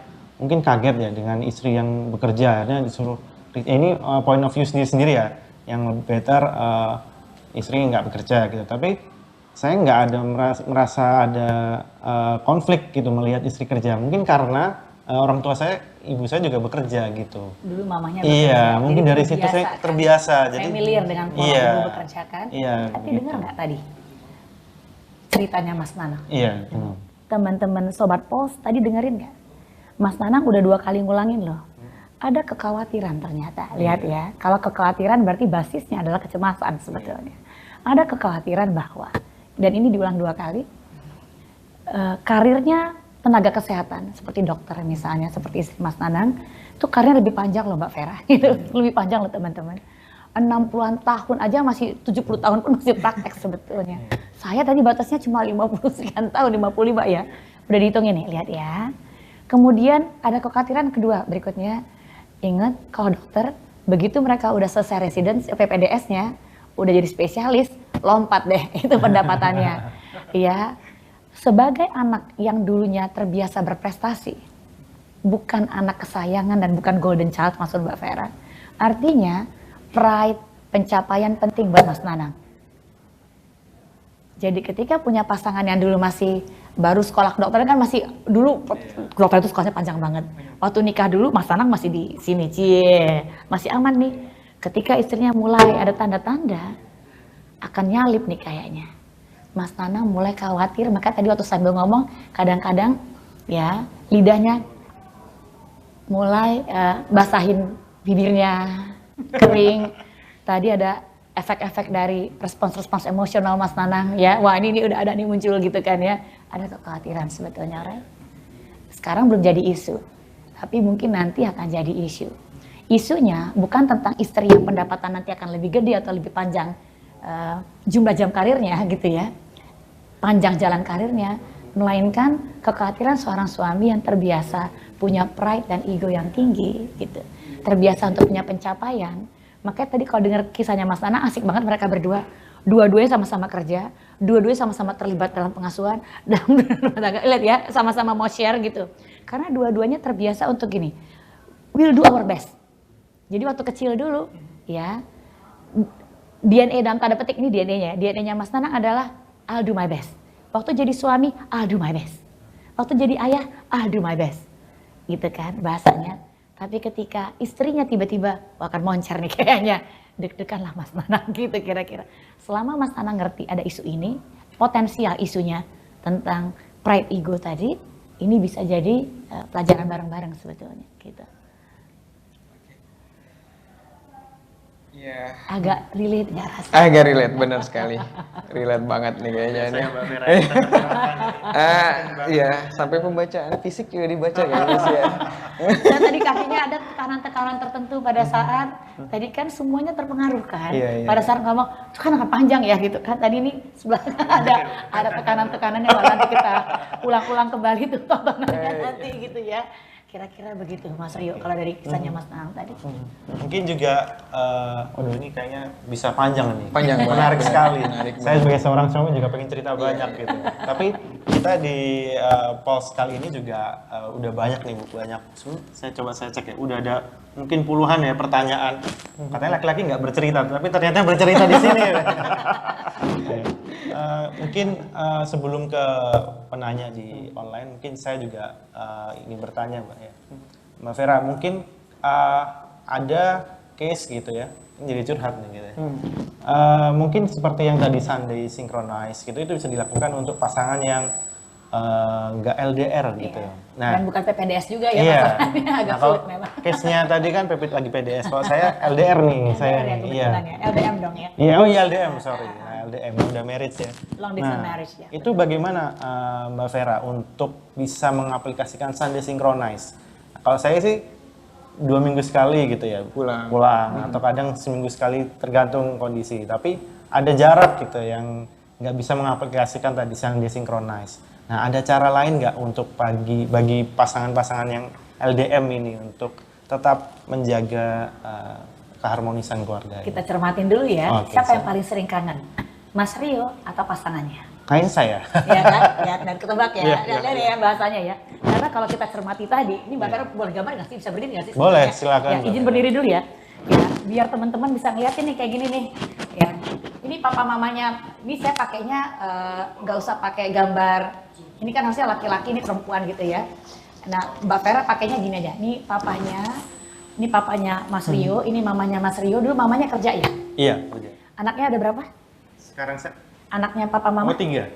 mungkin kaget ya dengan istri yang bekerja, akhirnya disuruh ini point of view sendiri ya, yang better istri nggak bekerja gitu. Tapi saya nggak ada merasa ada konflik gitu melihat istri kerja. Mungkin karena orang tua saya, ibu saya juga bekerja gitu. Dulu mamanya Iya, bekerja. mungkin Jadi dari situ saya terbiasa. Jadi familiar dengan pola iya, ibu bekerja kan. Iya. Tapi dengar nggak tadi ceritanya Mas Nanang? Iya. Teman-teman Sobat Pos tadi dengerin nggak? Mas Nanang udah 2 kali ngulangin loh. Ada kekhawatiran ternyata. Lihat ya, kalau kekhawatiran berarti basisnya adalah kecemasan sebetulnya. Ada kekhawatiran bahwa, dan ini diulang 2 kali, karirnya tenaga kesehatan seperti dokter misalnya, seperti istri Mas Nanang, itu karirnya lebih panjang loh Mbak Vera, gitu. Lebih panjang loh teman-teman. 60-an tahun aja masih, 70 tahun pun masih praktek sebetulnya. Saya tadi batasnya cuma 50 sekian tahun, 55 ya. Udah dihitungin nih, lihat ya. Kemudian ada kekhawatiran kedua berikutnya, ingat kalau dokter, begitu mereka udah selesai residence PPDS-nya, udah jadi spesialis, lompat deh itu pendapatannya. Ya, sebagai anak yang dulunya terbiasa berprestasi, bukan anak kesayangan dan bukan golden child maksud Mbak Vera. Artinya pride, pencapaian penting buat Mas Nanang. Jadi ketika punya pasangan yang dulu masih baru sekolah kedokteran kan masih dulu dokter itu sekolahnya panjang banget. Waktu nikah dulu Mas Nanang masih di sini, masih aman nih. Ketika istrinya mulai ada tanda-tanda akan nyalip nih kayaknya, Mas Nanang mulai khawatir. Maka tadi waktu sambil ngomong kadang-kadang ya lidahnya mulai basahin bibirnya, kering. Tadi ada efek-efek dari respons-respons emosional Mas Nanang ya. Wah ini udah ada nih muncul gitu kan ya. Ada kekhawatiran sebetulnya, right? Sekarang belum jadi isu, tapi mungkin nanti akan jadi isu. Isunya bukan tentang istri yang pendapatan nanti akan lebih gede atau lebih panjang jumlah jam karirnya gitu ya, panjang jalan karirnya, melainkan kekhawatiran seorang suami yang terbiasa punya pride dan ego yang tinggi gitu, terbiasa untuk punya pencapaian. Makanya tadi kalau dengar kisahnya Mas Nanang asik banget, mereka berdua, dua-duanya sama-sama kerja, dua-duanya sama-sama terlibat dalam pengasuhan, dalam rumah tangga, lihat ya, sama-sama mau share gitu, karena dua-duanya terbiasa untuk gini, we'll do our best. Jadi waktu kecil dulu ya, DNA dalam tanda petik ini DNA-nya Mas Nanang adalah I'll do my best. Waktu jadi suami, I'll do my best. Waktu jadi ayah, I'll do my best. Gitu kan bahasanya. Tapi ketika istrinya tiba-tiba akan moncer nih kayaknya, deg-degan lah Mas Nanang gitu kira-kira. Selama Mas Nanang ngerti ada isu ini, potensial isunya tentang pride ego tadi, ini bisa jadi pelajaran bareng-bareng sebetulnya gitu. Iya. Agak relate ya rasanya. Agak relate, benar sekali. Relate banget nih kayaknya nih. Mbak Vera yang tercerahkan nih. Iya, sampai pembacaan fisik juga dibaca kayaknya sih ya. Dan tadi kakinya ada tekanan-tekanan tertentu pada saat tadi kan semuanya terpengaruh kan. Iya, iya. Pada saat ngomong, itu kan akan panjang ya gitu kan. Tadi ini sebelahnya ada tekanan-tekanan yang nanti kita ulang-ulang kembali tuh tontonannya nanti gitu ya. Kira-kira begitu Mas Rio kalau dari kisahnya Mas Naam tadi. Mungkin juga, waduh ini kayaknya bisa panjang nih. Panjang banget. Menarik sekali. Menarik Saya sebagai seorang suami juga pengen cerita banyak gitu. Tapi kita di pos kali ini juga udah banyak nih Bu, banyak. Saya cek ya, udah ada mungkin puluhan ya pertanyaan. Katanya laki-laki nggak bercerita, tapi ternyata bercerita di sini. Mungkin sebelum ke penanya di online, mungkin saya juga ingin bertanya Mbak ya. Mbak Vera, mungkin ada case gitu ya, ini jadi curhat nih gitu ya. Mungkin seperti yang tadi Sunday Synchronize gitu, itu bisa dilakukan untuk pasangan yang nggak LDR gitu. Nah, Dan bukan PPDS juga ya iya. masalahnya agak Nah, kalau sulit memang. case-nya tadi kan lagi PDS, kalau saya LDR nih, saya LDR ya, iya. kebetulan ya. LDM dong ya. Iya, oh iya LDM, sorry. Nah, LDM udah marriage ya. Long distance marriage ya. Itu bagaimana Mbak Vera untuk bisa mengaplikasikan Sunday Synchronize? Kalau saya sih 2 minggu sekali gitu ya, pulang atau kadang seminggu sekali tergantung kondisi. Tapi ada jarak gitu yang nggak bisa mengaplikasikan tadi Sunday Synchronize. Nah, ada cara lain nggak untuk bagi pasangan-pasangan yang LDM ini untuk tetap menjaga keharmonisan keluarga? Kita cermatin dulu ya, Oke, siapa yang siap. paling sering kangen? Mas Rio atau pasangannya? Kayaknya saya. Ya kan? Ya, dan ketebak ya, Iya, dan ya bahasanya ya. Karena kalau kita cermati tadi, ini Mbak Vera boleh gambar nggak sih? Bisa berdiri nggak sih? Boleh, sebenarnya? silakan, Ya, Mbak izin Vera. berdiri dulu ya. Ya, biar teman-teman bisa ngeliatin nih kayak gini nih. Ya, ini papa mamanya. Ini saya pakainya nggak usah pakai gambar. Ini kan harusnya laki-laki, ini perempuan gitu ya. Nah, Mbak Vera pakainya gini aja. Ini papanya Mas Rio, ini mamanya Mas Rio. Dulu mamanya kerja ya? Iya, udah. Anaknya ada berapa? Sekarang saya Anaknya papa mama? 3.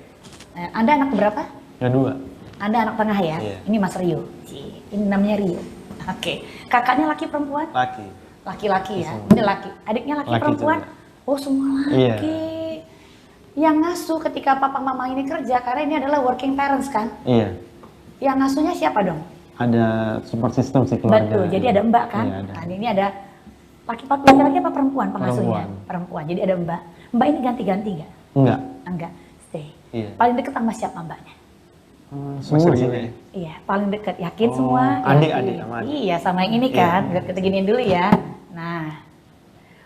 Anda anak berapa? Ya 2. Anda anak tengah ya? Iya. Ini Mas Rio. Ini namanya Rio. Oke. Kakaknya laki perempuan? Laki. Laki-laki ya? Semua. Ini laki. Adiknya laki Laki perempuan? juga. Oh semua Iya. laki. Yang ngasuh ketika papa mama ini kerja, karena ini adalah working parents kan? Iya. Yang ngasuhnya siapa dong? Ada support system sih keluarga. Betul, jadi ada mbak kan? Iya, ada. Nah, ini ada laki-laki apa perempuan pengasuhnya? Perempuan. Jadi ada mbak. Mbak ini ganti-ganti nggak? Enggak. Enggak, stay. Iya. Paling deket sama siapa mbaknya? Semua sih. Iya, paling deket. Yakin semua? adik-adik Yakin. sama adik. Iya, sama yang ini kan. Kita giniin dulu ya. Nah,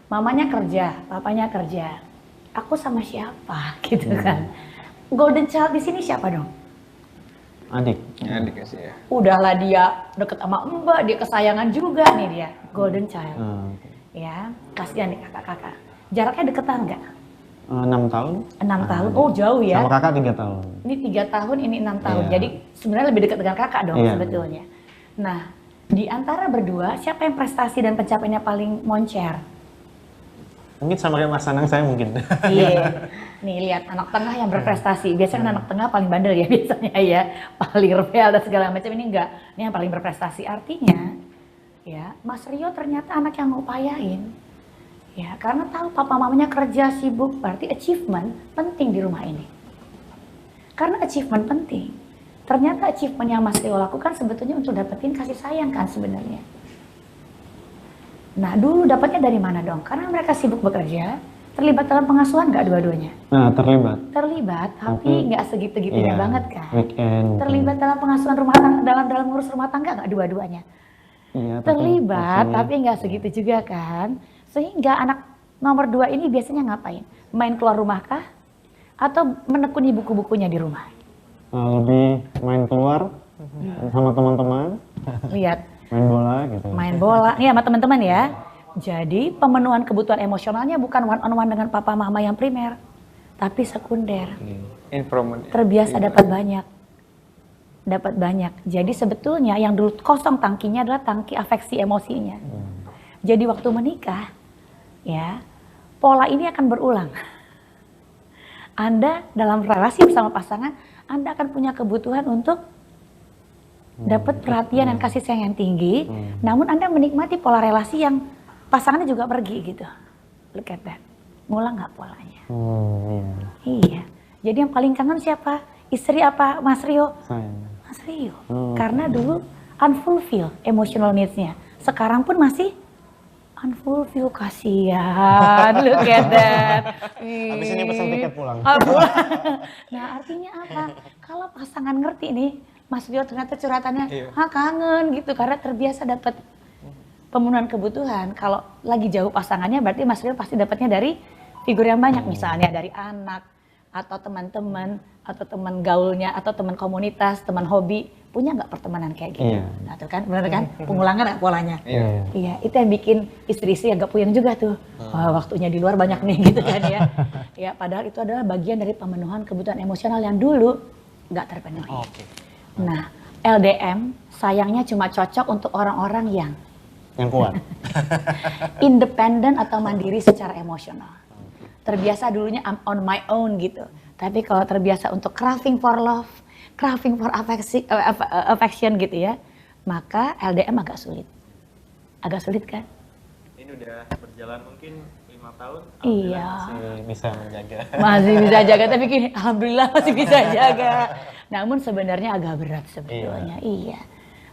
mamanya kerja, papanya kerja. Aku sama siapa? Gitu kan. Golden child di sini siapa dong? Adik. Adik sih ya. Udahlah dia deket sama mbak, dia kesayangan juga nih dia. Golden child. Ya, kasihan nih kakak-kakak. Jaraknya deketan nggak? 6 tahun. 6 tahun. Oh, jauh ya. Sama kakak 3 tahun. Ini 3 tahun, ini 6 tahun. Iya. Jadi sebenarnya lebih dekat dengan kakak dong Iya. sebetulnya. Nah, di antara berdua siapa yang prestasi dan pencapaiannya paling moncer? Mungkin sama kayak Mas Anang saya mungkin. Iya. Nih lihat anak tengah yang berprestasi. Biasanya kan anak tengah paling bandel ya biasanya ya. Paling rebel dan segala macam, ini enggak. Ini yang paling berprestasi. Artinya ya, Mas Rio ternyata anak yang ngupayain. Ya, karena tahu papa mamanya kerja sibuk, berarti achievement penting di rumah ini. Karena achievement penting. Ternyata achievement yang Mas Rio lakukan sebetulnya untuk dapetin kasih sayang kan sebenarnya. Nah, dulu dapatnya dari mana dong? Karena mereka sibuk bekerja, terlibat dalam pengasuhan nggak dua-duanya? Nah, terlibat. Terlibat, tapi nggak segitu-gitunya Iya, banget kan? Weekend. Terlibat dalam pengasuhan rumah tangga, dalam ngurus rumah tangga nggak dua-duanya? Iya, Terlibat, porsinya. tapi nggak segitu juga kan? Sehingga anak nomor 2 ini biasanya ngapain? Main keluar rumah kah? Atau menekuni buku-bukunya di rumah? Lebih main keluar sama teman-teman, Lihat, main bola gitu. main bola. Nih sama teman-teman ya. Jadi pemenuhan kebutuhan emosionalnya bukan one on one dengan papa mama yang primer, tapi sekunder. Improvement. Terbiasa dapat banyak. Dapat banyak. Jadi sebetulnya yang dulu kosong tangkinya adalah tangki afeksi emosinya. Jadi waktu menikah, ya, pola ini akan berulang. Anda dalam relasi bersama pasangan, Anda akan punya kebutuhan untuk dapat perhatian dan kasih sayang yang tinggi, namun Anda menikmati pola relasi yang pasangannya juga pergi gitu. Look at that. Ngulang nggak polanya? Iya. Iya. Jadi yang paling kangen siapa? Istri apa Mas Rio? Saya. Mas Rio. Karena dulu unfulfilled emotional needs-nya. Sekarang pun masih unfulfilled, kasihan. Look at that. Habis ini pesan tiket pulang. Pulang. Nah, artinya apa? Kalau pasangan ngerti nih, Mas Rio ternyata curhatannya, kangen gitu karena terbiasa dapat pemenuhan kebutuhan. Kalau lagi jauh pasangannya berarti Mas Rio pasti dapatnya dari figur yang banyak, misalnya dari anak atau teman-teman atau teman gaulnya atau teman komunitas, teman hobi. Punya nggak pertemanan kayak gitu? Iya. Nah, tuh kan, benar kan? Pengulangan nggak polanya? Iya. Iya, itu yang bikin istri-istri agak puyeng juga tuh. Wah, waktunya di luar banyak nih gitu kan ya. Ya, padahal itu adalah bagian dari pemenuhan kebutuhan emosional yang dulu nggak terpenuhi. Nah, LDM sayangnya cuma cocok untuk orang-orang yang kuat. independen atau mandiri secara emosional. Terbiasa dulunya I'm on my own gitu. Tapi kalau terbiasa untuk craving for love, craving for affection gitu ya, maka LDM agak sulit. Agak sulit kan? Ini udah berjalan mungkin 5 tahun. Iya. Masih bisa menjaga. Masih bisa jaga, tapi gini, alhamdulillah masih bisa jaga. Namun sebenarnya agak berat sebetulnya. Iya.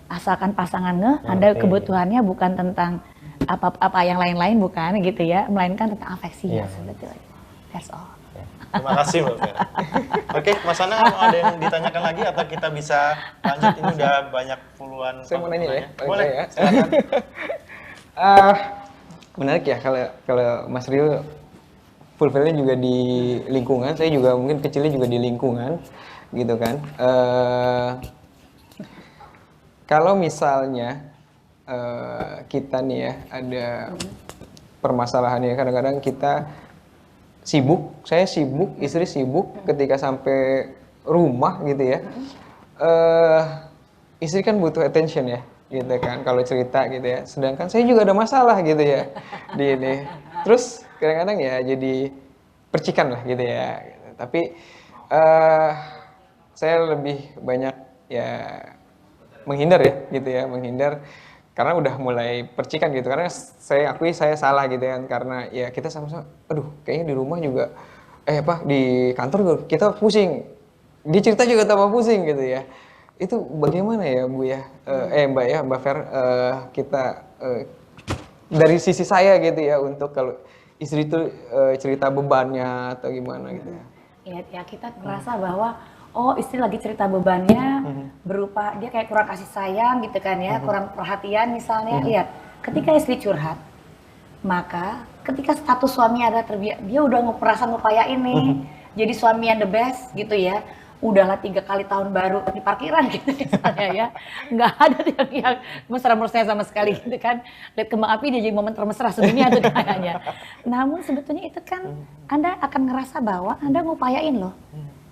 Asalkan pasangan Anda kebutuhannya bukan tentang apa yang lain-lain, bukan gitu ya, melainkan tentang afeksinya sebetulnya. That's all. Terima kasih Mbak Vera. Oke, Mas Anang ada yang ditanyakan lagi atau kita bisa lanjut? Ini udah banyak puluhan. Saya mau nanya ya. Boleh ya. Menarik ya kalau Mas Rio fulfillnya juga di lingkungan. Saya juga mungkin kecilnya juga di lingkungan, gitu kan. Kalau misalnya kita nih ya ada permasalahannya, kadang-kadang kita sibuk, saya sibuk, istri sibuk, ketika sampai rumah gitu ya, istri kan butuh attention ya, gitu kan, kalau cerita gitu ya. Sedangkan saya juga ada masalah gitu ya, di ini. Terus kadang-kadang ya jadi percikan lah gitu ya. Tapi saya lebih banyak ya menghindar ya, gitu ya, menghindar. Karena udah mulai percikan gitu, karena saya akui saya salah gitu kan, karena ya kita sama-sama, aduh kayaknya di rumah juga, di kantor juga kita pusing, dia cerita juga tambah pusing gitu ya. Itu bagaimana ya Bu ya, Mbak ya, Mbak Fer, kita dari sisi saya gitu ya, untuk kalau istri itu cerita bebannya atau gimana gitu ya. Ya kita ngerasa bahwa istri lagi cerita bebannya berupa dia kayak kurang kasih sayang gitu kan ya, kurang perhatian misalnya. Lihat, ketika istri curhat, maka ketika status suami ada dia udah merasa ngupayain nih, jadi suami yang the best gitu ya. Udahlah 3 kali tahun baru di parkiran gitu misalnya ya, nggak ada yang mesra-mesra sama sekali gitu kan. Lihat kembang api dia jadi momen termesra sedunia tuh kayaknya. Namun sebetulnya itu kan Anda akan ngerasa bahwa Anda ngupayain loh.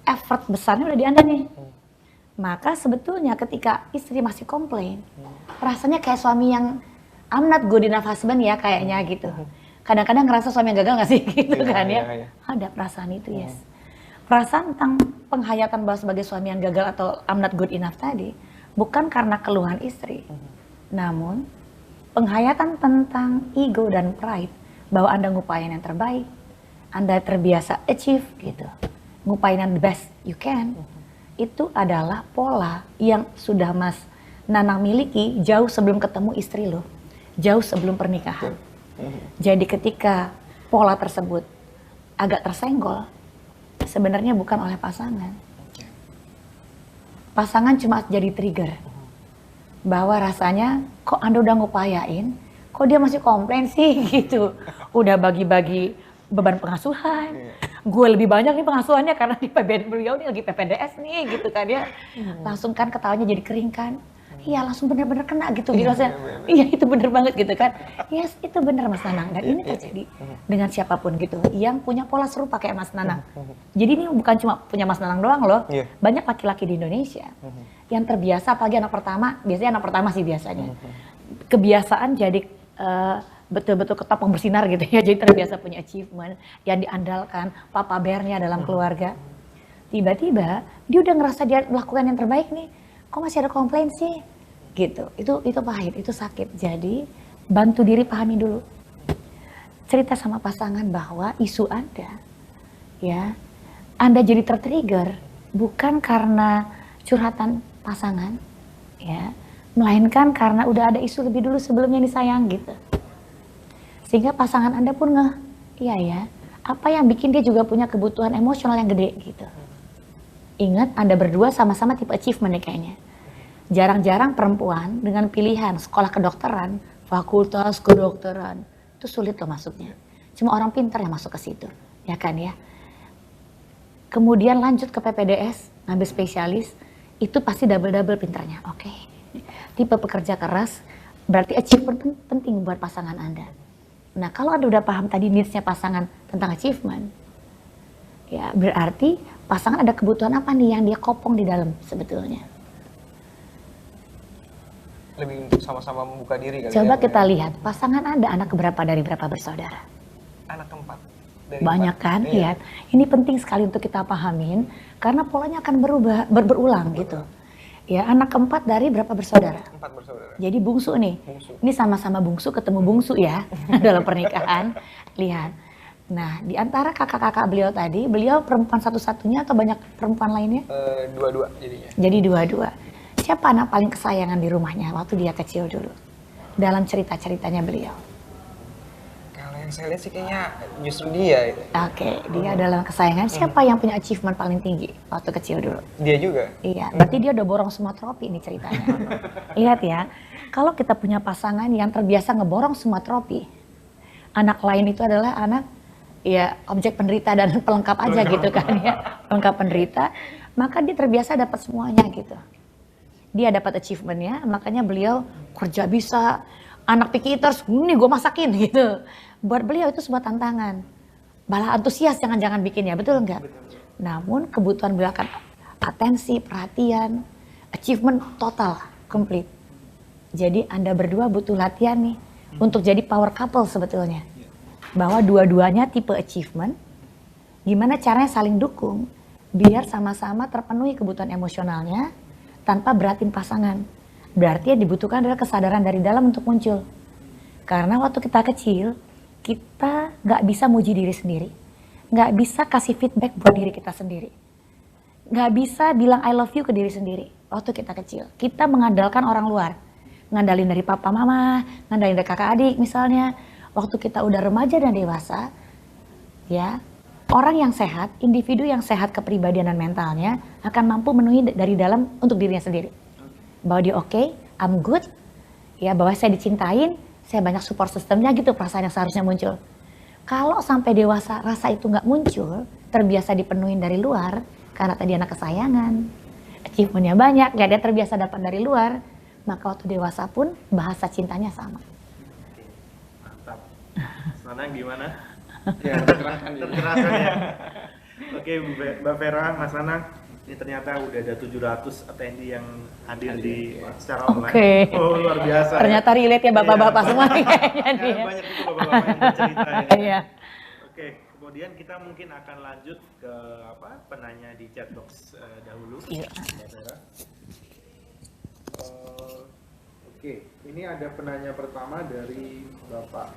Effort besarnya udah di Anda nih. Maka sebetulnya ketika istri masih komplain, rasanya kayak suami yang I'm not good enough husband ya kayaknya gitu. Kadang-kadang ngerasa suami yang gagal gak sih gitu kan ya. Ada perasaan itu, yes. Perasaan tentang penghayatan bahwa sebagai suami yang gagal atau I'm not good enough tadi bukan karena keluhan istri. Namun penghayatan tentang ego dan pride bahwa Anda ngupayain yang terbaik, Anda terbiasa achieve gitu, ngupain yang the best you can, itu adalah pola yang sudah Mas Nanang miliki jauh sebelum ketemu istri lo, jauh sebelum pernikahan. Jadi ketika pola tersebut agak tersenggol, sebenarnya bukan oleh pasangan. Pasangan cuma jadi trigger, bahwa rasanya kok Anda udah ngupayain, kok dia masih komplain sih gitu. Udah bagi-bagi beban pengasuhan, gue lebih banyak nih pengasuhannya karena di beliau ini lagi PPDS nih gitu kan ya. Langsung kan ketawanya jadi kering kan. Iya langsung bener-bener kena gitu. Iya itu bener banget gitu kan. Yes itu bener Mas Nanang. Dan ini terjadi dengan siapapun gitu yang punya pola serupa kayak Mas Nanang. Jadi ini bukan cuma punya Mas Nanang doang loh. Banyak laki-laki di Indonesia yang terbiasa, apalagi anak pertama, biasanya anak pertama sih biasanya. Kebiasaan jadi betul-betul ketopong bersinar gitu ya. Jadi terbiasa punya achievement yang diandalkan, papa bearnya dalam keluarga. Tiba-tiba dia udah ngerasa dia melakukan yang terbaik nih. Kok masih ada komplain sih? Gitu. Itu pahit, itu sakit. Jadi bantu diri pahami dulu. cerita sama pasangan bahwa isu Anda, ya, Anda jadi tertrigger bukan karena curhatan pasangan, ya, melainkan karena udah ada isu lebih dulu sebelumnya nih sayang gitu. Sehingga pasangan Anda pun iya ya, apa yang bikin dia juga punya kebutuhan emosional yang gede gitu. Ingat, Anda berdua sama-sama tipe achievement nih kayaknya. Jarang-jarang perempuan dengan pilihan sekolah kedokteran, fakultas kedokteran, itu sulit loh masuknya. Cuma orang pintar yang masuk ke situ, ya kan ya. Kemudian lanjut ke PPDS, ngambil spesialis, itu pasti double-double pintarnya. Oke. Tipe pekerja keras, berarti achievement penting buat pasangan Anda. Nah, kalau Anda udah paham tadi needs-nya pasangan tentang achievement, ya berarti pasangan ada kebutuhan apa nih yang dia kopong di dalam sebetulnya. Lebih untuk sama-sama membuka diri kali Coba ya, kita lihat, pasangan Anda anak keberapa dari berapa bersaudara? anak keempat. Dari Banyak 4. kan, Iya. lihat. Ini penting sekali untuk kita pahamin, karena polanya akan berulang gitu. Ya, anak keempat dari berapa bersaudara? 4 bersaudara. Jadi bungsu nih. Bungsu. Ini sama-sama bungsu ketemu bungsu ya dalam pernikahan. Lihat. Nah, di antara kakak-kakak beliau tadi, beliau perempuan satu-satunya atau banyak perempuan lainnya? Dua-dua jadinya. Jadi dua-dua. Siapa anak paling kesayangan di rumahnya waktu dia kecil dulu? Dalam cerita-ceritanya beliau. Kalau yang saya lihat sih kayaknya justru dia. Oke, dia dalam kesayangan. Siapa yang punya achievement paling tinggi waktu kecil dulu? Dia juga. Iya, berarti dia udah borong semua trofi ini ceritanya. Lihat ya, kalau kita punya pasangan yang terbiasa ngeborong semua trofi, anak lain itu adalah anak ya objek penderita dan pelengkap aja gitu kan ya, pelengkap penderita, maka dia terbiasa dapat semuanya gitu. Dia dapat achievementnya, makanya beliau kerja bisa, anak picketers, nih gue masakin gitu. Buat beliau itu sebuah tantangan. Malah antusias jangan-jangan bikinnya, betul nggak? Namun kebutuhan beliau akan atensi, perhatian, achievement total, komplit. Jadi Anda berdua butuh latihan nih untuk jadi power couple sebetulnya. Bahwa dua-duanya tipe achievement, gimana caranya saling dukung biar sama-sama terpenuhi kebutuhan emosionalnya tanpa beratin pasangan. Berarti yang dibutuhkan adalah kesadaran dari dalam untuk muncul. Karena waktu kita kecil, kita nggak bisa muji diri sendiri. Nggak bisa kasih feedback buat diri kita sendiri. Nggak bisa bilang I love you ke diri sendiri waktu kita kecil. Kita mengandalkan orang luar. Ngandalin dari papa mama, ngandalin dari kakak adik misalnya. Waktu kita udah remaja dan dewasa, ya, orang yang sehat, individu yang sehat kepribadian dan mentalnya akan mampu memenuhi dari dalam untuk dirinya sendiri. Bahwa dia oke, I'm good, ya, bahwa saya dicintain, saya banyak support sistemnya gitu, perasaan yang seharusnya muncul. Kalau sampai dewasa rasa itu nggak muncul, terbiasa dipenuhin dari luar, karena tadi anak kesayangan, achievementnya banyak, gak ada terbiasa dapat dari luar, maka waktu dewasa pun bahasa cintanya sama. Mantap. Sana gimana? Ya, tercerahkan ya. Oke, Mbak Vera, Mas Anang, ini ternyata udah ada 700 attendee yang hadir di secara online. Oke. Oh, luar biasa. Ternyata relate ya bapak-bapak Iya. semua kayaknya Ya, dia. banyak juga bapak-bapak yang bercerita ya. Iya. Oke, kemudian kita mungkin akan lanjut ke penanya di chat box dahulu. Iya. Mbak Vera. Oke, ini ada penanya pertama dari Bapak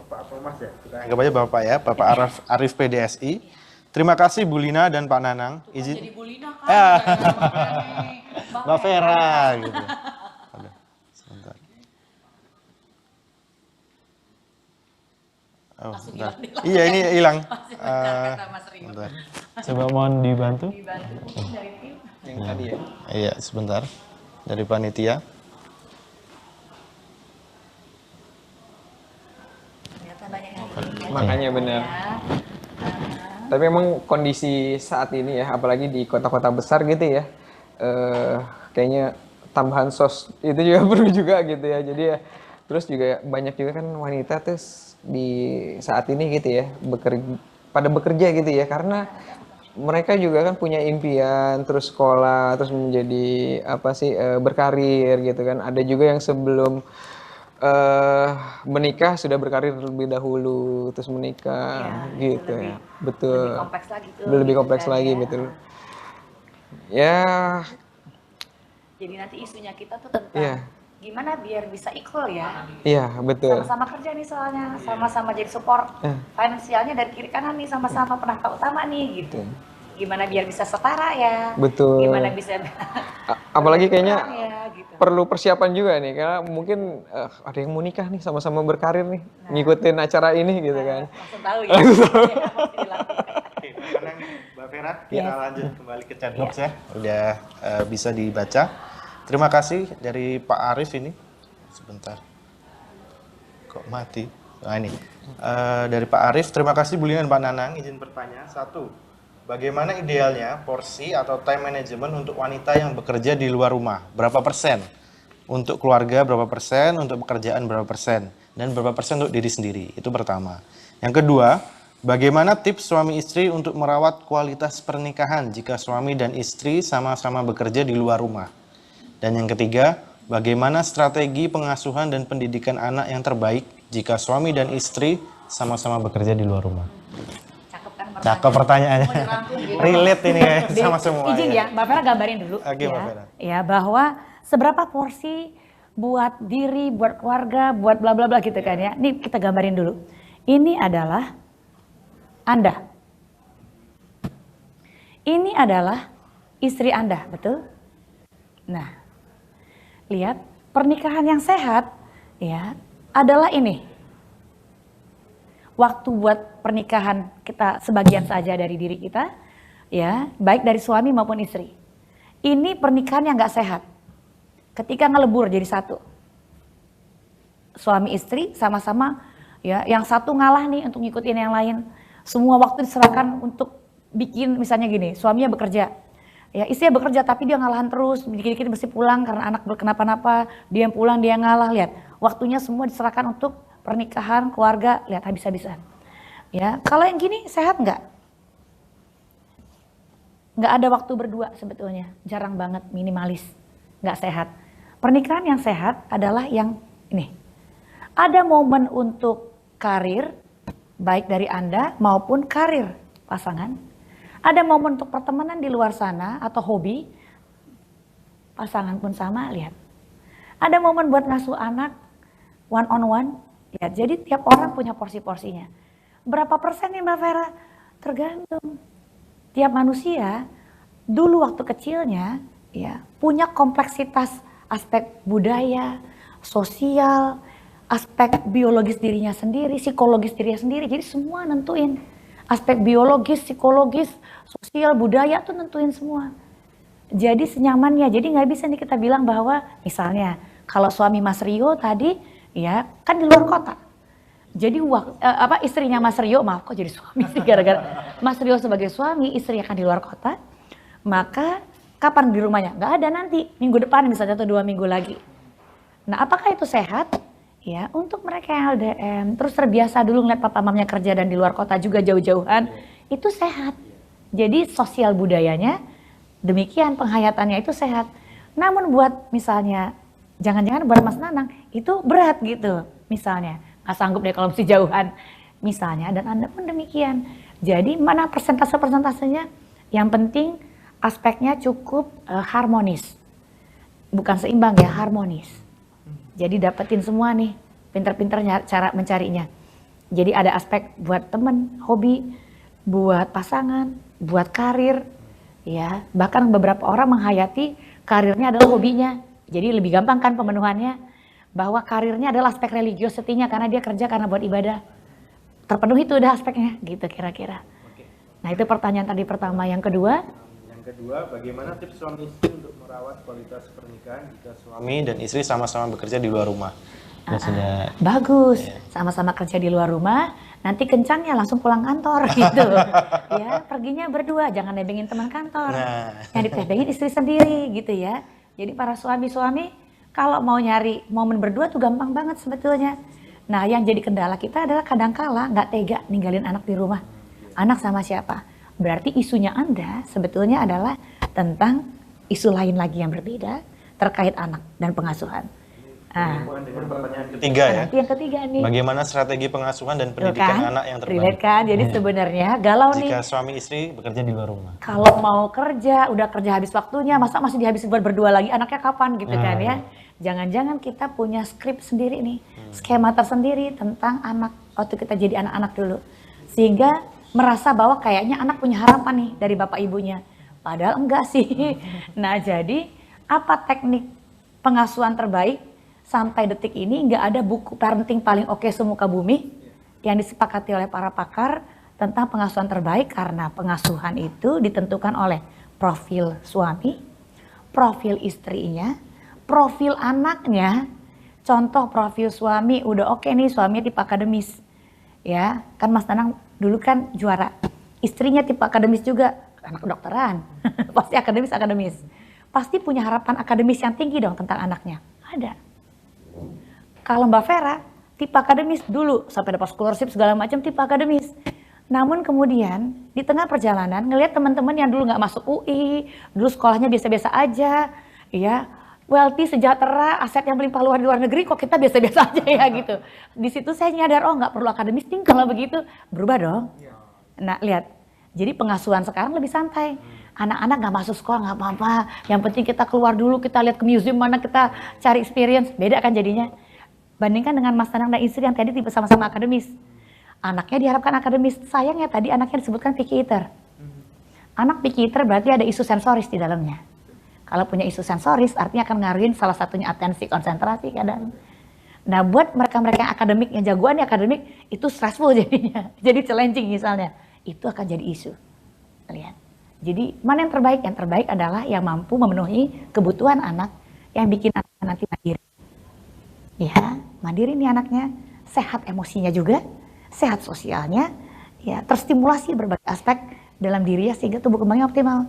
atau Mas ya? Kita anggap aja Bapak ya, Bapak Arif PDSI. Terima kasih Bu Lina dan Pak Nanang. Izin. Jadi Bu Lina kan. Mbak Vera gitu. Ada. Sebentar. Oh, sebentar. Iya, ini hilang. Sebentar. Coba mohon dibantu. Yang tadi ya. Iya, sebentar. Dari panitia. Makanya benar. Tapi memang kondisi saat ini ya, apalagi di kota-kota besar gitu ya, kayaknya tambahan sos itu juga perlu juga gitu ya. Jadi ya, terus juga banyak juga kan wanita terus di saat ini gitu ya, pada bekerja gitu ya, karena mereka juga kan punya impian, terus sekolah, terus menjadi apa sih, berkarir gitu kan. Ada juga yang sebelum menikah sudah berkarir terlebih dahulu, terus menikah gitu ya, betul. Lebih kompleks lagi tuh. Lebih gitu kompleks kan lagi, ya. betul. Ya, Jadi nanti isunya kita tuh tentang Iya. gimana biar bisa equal ya. Iya, betul. Sama-sama kerja nih soalnya, sama-sama jadi support finansialnya dari kiri kanan nih, sama-sama penangkap utama nih gitu. Gimana biar bisa setara ya. Betul. Gimana bisa Apalagi kayaknya ya, gitu. perlu persiapan juga nih, karena mungkin ada yang mau nikah nih, sama-sama berkarir nih, ngikutin acara ini gitu kan. Langsung tahu ya. Apa harus dilakukan. Oke, sekarang Mbak Vera, kita lanjut kembali ke chat box ya. Udah bisa dibaca. Terima kasih dari Pak Arif ini. Sebentar. Kok mati? Nah ini. Dari Pak Arif, terima kasih Bu Lina dan Pak Nanang. Izin bertanya. 1. Bagaimana idealnya porsi atau time management untuk wanita yang bekerja di luar rumah? Berapa persen? Untuk keluarga berapa persen? Untuk pekerjaan berapa persen? Dan berapa persen untuk diri sendiri? Itu pertama. Yang kedua, bagaimana tips suami istri untuk merawat kualitas pernikahan jika suami dan istri sama-sama bekerja di luar rumah? Dan yang ketiga, bagaimana strategi pengasuhan dan pendidikan anak yang terbaik jika suami dan istri sama-sama bekerja di luar rumah? Cakep pertanyaannya. Gitu. Relate ini ya sama semua. Izin ya, Mbak Vera gambarin dulu. Oke, ya, Mbak Vera. Ya, bahwa seberapa porsi buat diri, buat keluarga, buat bla bla bla gitu kan ya. Ini kita gambarin dulu. Ini adalah Anda. Ini adalah istri Anda, betul? Nah, lihat pernikahan yang sehat ya adalah ini. Waktu buat pernikahan kita sebagian saja dari diri kita, ya, baik dari suami maupun istri. Ini pernikahan yang nggak sehat. Ketika ngelebur jadi satu, suami istri sama-sama, ya, yang satu ngalah nih untuk ngikutin yang lain. Semua waktu diserahkan untuk bikin, misalnya gini, suaminya bekerja, ya, istrinya bekerja tapi dia ngalahan terus, dikit-dikit mesti pulang karena anak berkenapa-napa, dia yang pulang dia ngalah, lihat, waktunya semua diserahkan untuk pernikahan, keluarga, lihat habis-habisan. Ya, kalau yang gini sehat nggak? Nggak ada waktu berdua sebetulnya, jarang banget, minimalis, nggak sehat. Pernikahan yang sehat adalah yang ini. Ada momen untuk karir, baik dari Anda maupun karir pasangan. Ada momen untuk pertemanan di luar sana atau hobi, pasangan pun sama, lihat. Ada momen buat ngasuh anak, one on one. Ya, jadi tiap orang punya porsi-porsinya. Berapa persen nih Mbak Vera? Tergantung. Tiap manusia dulu waktu kecilnya ya punya kompleksitas aspek budaya, sosial, aspek biologis dirinya sendiri, psikologis dirinya sendiri. Jadi semua nentuin. Aspek biologis, psikologis, sosial, budaya tuh nentuin semua. Jadi senyamannya. Jadi nggak bisa nih kita bilang bahwa misalnya kalau suami Mas Rio tadi ya kan di luar kota. Jadi istrinya Mas Rio, maaf kok jadi suami sih gara-gara Mas Rio sebagai suami, istri akan di luar kota. Maka kapan di rumahnya? Nggak ada nanti, minggu depan misalnya atau 2 minggu lagi. Nah, apakah itu sehat? Ya, untuk mereka yang LDM, terus terbiasa dulu ngeliat papa mamanya kerja dan di luar kota juga jauh-jauhan, itu sehat. Jadi sosial budayanya demikian, penghayatannya itu sehat. Namun buat misalnya jangan-jangan buat Mas Nanang itu berat gitu misalnya, nggak sanggup deh kalau mesti jauhan misalnya, dan Anda pun demikian. Jadi mana persentase-persentasenya, yang penting aspeknya cukup harmonis, bukan seimbang ya, harmonis. Jadi dapetin semua nih, pinter-pinter cara mencarinya. Jadi ada aspek buat temen, hobi, buat pasangan, buat karir, ya. Bahkan beberapa orang menghayati karirnya adalah hobinya. Jadi lebih gampang kan pemenuhannya, bahwa karirnya adalah aspek religiositinya karena dia kerja karena buat ibadah. Terpenuhi itu udah aspeknya, gitu kira-kira. Nah itu pertanyaan tadi pertama. Yang kedua, bagaimana tips suami istri untuk merawat kualitas pernikahan jika suami dan istri sama-sama bekerja di luar rumah? Bagus, sama-sama kerja di luar rumah, nanti kencangnya langsung pulang kantor gitu. Ya, perginya berdua, jangan nebengin teman kantor. Yang ditebengin istri sendiri gitu ya. Jadi para suami-suami kalau mau nyari momen berdua tuh gampang banget sebetulnya. Nah, yang jadi kendala kita adalah kadangkala nggak tega ninggalin anak di rumah. Anak sama siapa? Berarti isunya Anda sebetulnya adalah tentang isu lain lagi yang berbeda terkait anak dan pengasuhan. Nah, Ketiga ya. itu yang ketiga nih. Bagaimana strategi pengasuhan dan Tuh pendidikan kan? anak yang terbaik Relate kan? Jadi sebenarnya galau nih. jika suami istri bekerja di luar rumah? Kalau mau kerja, udah kerja habis waktunya, masa masih dihabisin buat berdua lagi, anaknya kapan gitu kan ya. Jangan-jangan kita punya skrip sendiri nih, skema tersendiri tentang anak waktu kita jadi anak-anak dulu. Sehingga merasa bahwa kayaknya anak punya harapan nih dari bapak ibunya. Padahal enggak sih. Nah jadi apa teknik pengasuhan terbaik? Sampai detik ini nggak ada buku parenting paling oke semuka bumi yang disepakati oleh para pakar tentang pengasuhan terbaik, karena pengasuhan itu ditentukan oleh profil suami, profil istrinya, profil anaknya. Contoh profil suami udah oke nih, suaminya tipe akademis. Ya, kan Mas Danang dulu kan juara. Istrinya tipe akademis juga, anak kedokteran. Pasti akademis. Pasti punya harapan akademis yang tinggi dong tentang anaknya. Ada. Kalau Mbak Vera, tipe akademis dulu, sampai dapat scholarship segala macam tipe akademis. Namun kemudian di tengah perjalanan ngelihat teman-teman yang dulu nggak masuk UI, dulu sekolahnya biasa-biasa aja, ya wealthy, sejahtera, aset yang melimpah luar di luar negeri, kok kita biasa-biasa aja ya gitu. Di situ saya nyadar, oh nggak perlu akademis nih, kalau begitu berubah dong. Nah lihat, jadi pengasuhan sekarang lebih santai. Anak-anak nggak masuk sekolah nggak apa-apa, yang penting kita keluar dulu, kita lihat ke museum mana, kita cari experience, beda kan jadinya. Bandingkan dengan Mas Danang dan istri yang tadi tipe sama-sama akademis. Anaknya diharapkan akademis, sayangnya tadi anaknya disebutkan picky eater. Anak picky eater berarti ada isu sensoris di dalamnya. Kalau punya isu sensoris artinya akan ngaruhin salah satunya atensi, konsentrasi kadang. Nah buat mereka-mereka yang akademik, yang jagoan akademik, itu stressful jadinya. Jadi challenging misalnya, itu akan jadi isu. Lihat. Jadi mana yang terbaik? Yang terbaik adalah yang mampu memenuhi kebutuhan anak, yang bikin anak nanti mandiri. Ya, mandiri nih anaknya, sehat emosinya juga, sehat sosialnya, ya terstimulasi berbagai aspek dalam dirinya sehingga tubuh kembangnya optimal.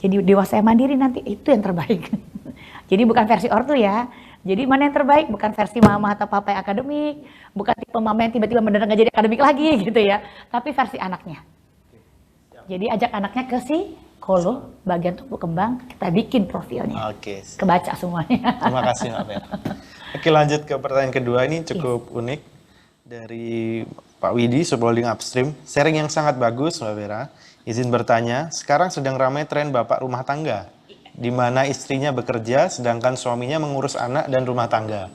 Jadi dewasa yang mandiri nanti itu yang terbaik. Jadi bukan versi ortu ya. Jadi mana yang terbaik? Bukan versi mama atau papa yang akademik, bukan tipe mama yang tiba-tiba mendadak nggak jadi akademik lagi gitu ya. Tapi versi anaknya. Jadi ajak anaknya ke psikolog, bagian tumbuh kembang, kita bikin profilnya. Oke. Kebaca semuanya. Terima kasih Mbak Vera. Oke lanjut ke pertanyaan kedua, ini cukup unik dari Pak Widi, Subholding Upstream. Sharing yang sangat bagus Mbak Vera. Izin bertanya, sekarang sedang ramai tren bapak rumah tangga, di mana istrinya bekerja sedangkan suaminya mengurus anak dan rumah tangga.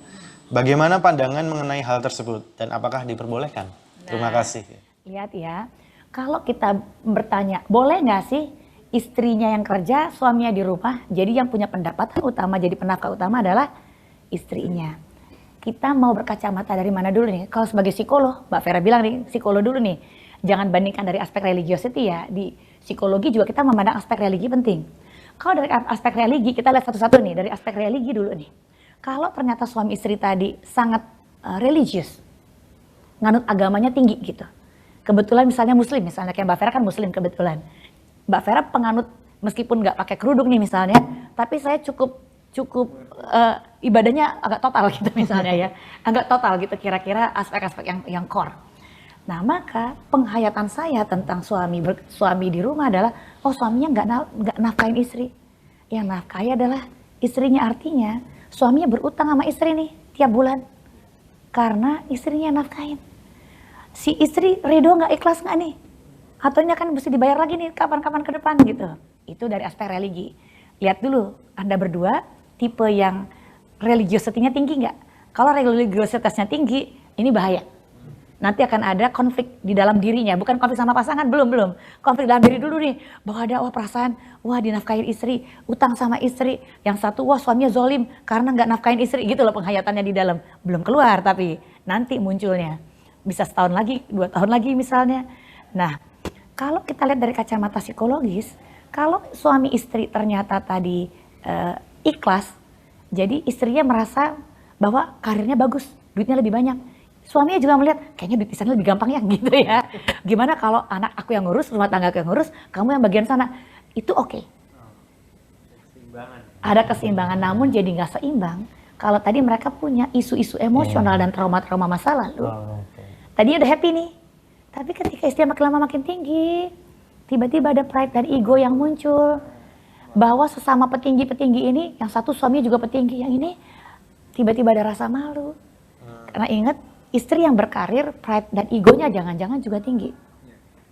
Bagaimana pandangan mengenai hal tersebut dan apakah diperbolehkan? Terima kasih. Lihat ya, kalau kita bertanya, boleh nggak sih istrinya yang kerja, suaminya di rumah, jadi yang punya pendapatan utama, jadi penafkah utama adalah istrinya. Kita mau berkacamata dari mana dulu nih? Kalau sebagai psikolog, Mbak Vera bilang nih, psikolog dulu nih. Jangan bandingkan dari aspek religiosity ya. Di psikologi juga kita memandang aspek religi penting. Kalau dari aspek religi, kita lihat satu-satu nih. Dari aspek religi dulu nih. Kalau ternyata suami istri tadi sangat religius, nganut agamanya tinggi gitu. Kebetulan misalnya muslim, misalnya kayak Mbak Vera kan muslim kebetulan. Mbak Vera penganut, meskipun nggak pakai kerudung nih misalnya, tapi saya cukup ibadahnya agak total gitu misalnya ya, agak total gitu kira-kira aspek-aspek yang core. Nah maka penghayatan saya tentang suami di rumah adalah, oh suaminya nggak nafkahin istri, yang nafkahi adalah istrinya, artinya suaminya berutang sama istri nih tiap bulan karena istrinya nafkahin. Si istri ridho nggak, ikhlas nggak nih, ataunya kan mesti dibayar lagi nih kapan-kapan ke depan gitu. Itu dari aspek religi. Lihat dulu Anda berdua tipe yang religiosity-nya tinggi nggak? Kalau religiositasnya tinggi, ini bahaya. Nanti akan ada konflik di dalam dirinya, bukan konflik sama pasangan, belum. Konflik dalam diri dulu nih, bahwa ada perasaan, wah dinafkahin istri, utang sama istri. Yang satu, wah suaminya zolim karena nggak nafkahin istri, gitu loh penghayatannya di dalam. Belum keluar tapi nanti munculnya. Bisa setahun lagi, 2 tahun lagi misalnya. Nah, kalau kita lihat dari kacamata psikologis, kalau suami istri ternyata tadi ikhlas, jadi istrinya merasa bahwa karirnya bagus, duitnya lebih banyak. Suaminya juga melihat, kayaknya duit di sana lebih gampang ya gitu ya. Gimana kalau anak aku yang ngurus, rumah tangga aku yang ngurus, kamu yang bagian sana. Itu oke. Ada keseimbangan, namun jadi nggak seimbang. Kalau tadi mereka punya isu-isu emosional dan trauma-trauma masa lalu. Tadi udah happy nih. Tapi ketika istrinya makin lama makin tinggi, tiba-tiba ada pride dan ego yang muncul. Bahwa sesama petinggi-petinggi ini, yang satu suaminya juga petinggi, yang ini tiba-tiba ada rasa malu. Karena ingat, istri yang berkarir, pride dan egonya jangan-jangan juga tinggi.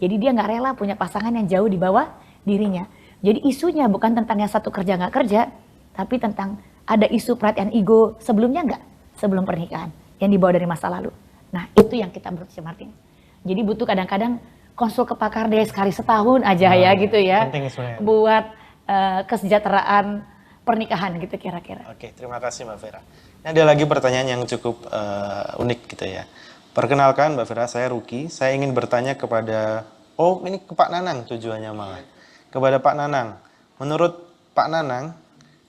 Jadi dia nggak rela punya pasangan yang jauh di bawah dirinya. Jadi isunya bukan tentang yang satu kerja nggak kerja, tapi tentang ada isu pride and ego sebelumnya nggak? Sebelum pernikahan, yang dibawa dari masa lalu. Nah itu yang kita menurut si Martin. Jadi butuh kadang-kadang konsul ke pakar deh sekali setahun aja ya gitu ya. Penting sebenarnya. Buat kesejahteraan pernikahan gitu kira-kira. Oke, terima kasih Mbak Vera. Ini ada lagi pertanyaan yang cukup unik gitu ya. Perkenalkan Mbak Vera, saya Ruki. Saya ingin bertanya kepada, ini ke Pak Nanang tujuannya malah. Kepada Pak Nanang. Menurut Pak Nanang,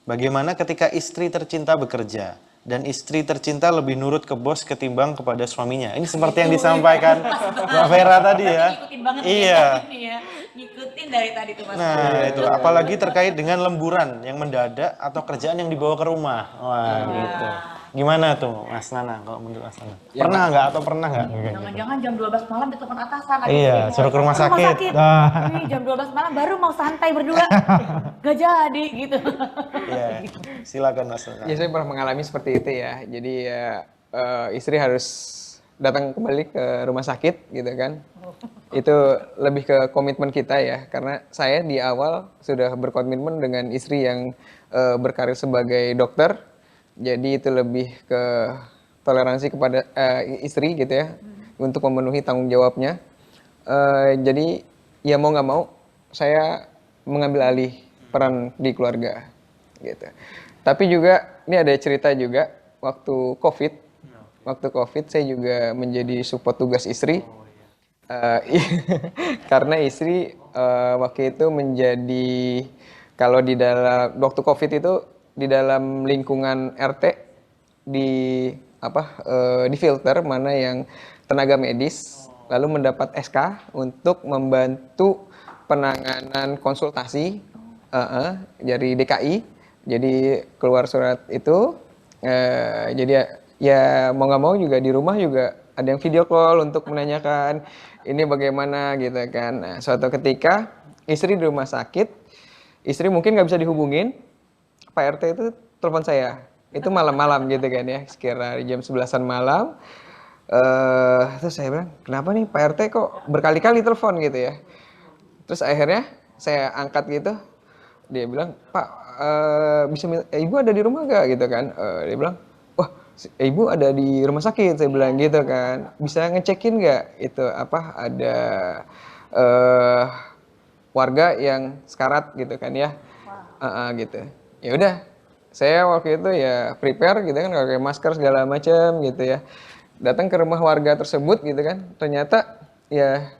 bagaimana ketika istri tercinta bekerja dan istri tercinta lebih nurut ke bos ketimbang kepada suaminya? Ini seperti yang disampaikan Mbak Vera tadi ya. Ngikutin banget Iya. ya. Ngikutin dari tadi tuh Mas. Nah, itu apalagi terkait dengan lemburan yang mendadak atau kerjaan yang dibawa ke rumah. Wah, gitu. Gimana tuh Mas Nanang kalau menurut Mas Nanang? Pernah nggak atau pernah nggak? Jangan-jangan jam 12 malam ditelepon atasan lagi. Iya, suruh ke rumah sakit. Ih, jam 12 malam baru mau santai berdua. Gak jadi gitu. Iya, silakan Mas Nanang. Ya saya pernah mengalami seperti itu ya. Jadi ya istri harus datang kembali ke rumah sakit gitu kan. Itu lebih ke komitmen kita ya. Karena saya di awal sudah berkomitmen dengan istri yang berkarir sebagai dokter. Jadi itu lebih ke toleransi kepada istri gitu ya. Untuk memenuhi tanggung jawabnya. Jadi ya mau nggak mau saya mengambil alih peran di keluarga gitu. Tapi juga ini ada cerita juga waktu COVID saya juga menjadi support tugas istri. Karena istri waktu itu menjadi kalau di dalam waktu COVID itu di dalam lingkungan RT di filter mana yang tenaga medis lalu mendapat SK untuk membantu penanganan konsultasi dari DKI. Jadi keluar surat itu jadi ya mau nggak mau juga di rumah juga ada yang video call untuk menanyakan ini bagaimana gitu kan. Nah, suatu ketika istri di rumah sakit, istri mungkin nggak bisa dihubungin, Pak RT itu telepon saya. Itu malam-malam gitu kan ya, sekira jam 11-an malam. Terus saya bilang, kenapa nih Pak RT kok berkali-kali telepon gitu ya. Terus akhirnya saya angkat gitu, dia bilang, Pak ibu ada di rumah gak gitu kan. Dia bilang, wah ibu ada di rumah sakit, saya bilang gitu kan. Bisa ngecekin gak itu ada warga yang sekarat gitu kan ya. Gitu. Ya udah, saya waktu itu ya prepare gitu kan, pakai masker segala macam gitu ya. Datang ke rumah warga tersebut gitu kan, ternyata ya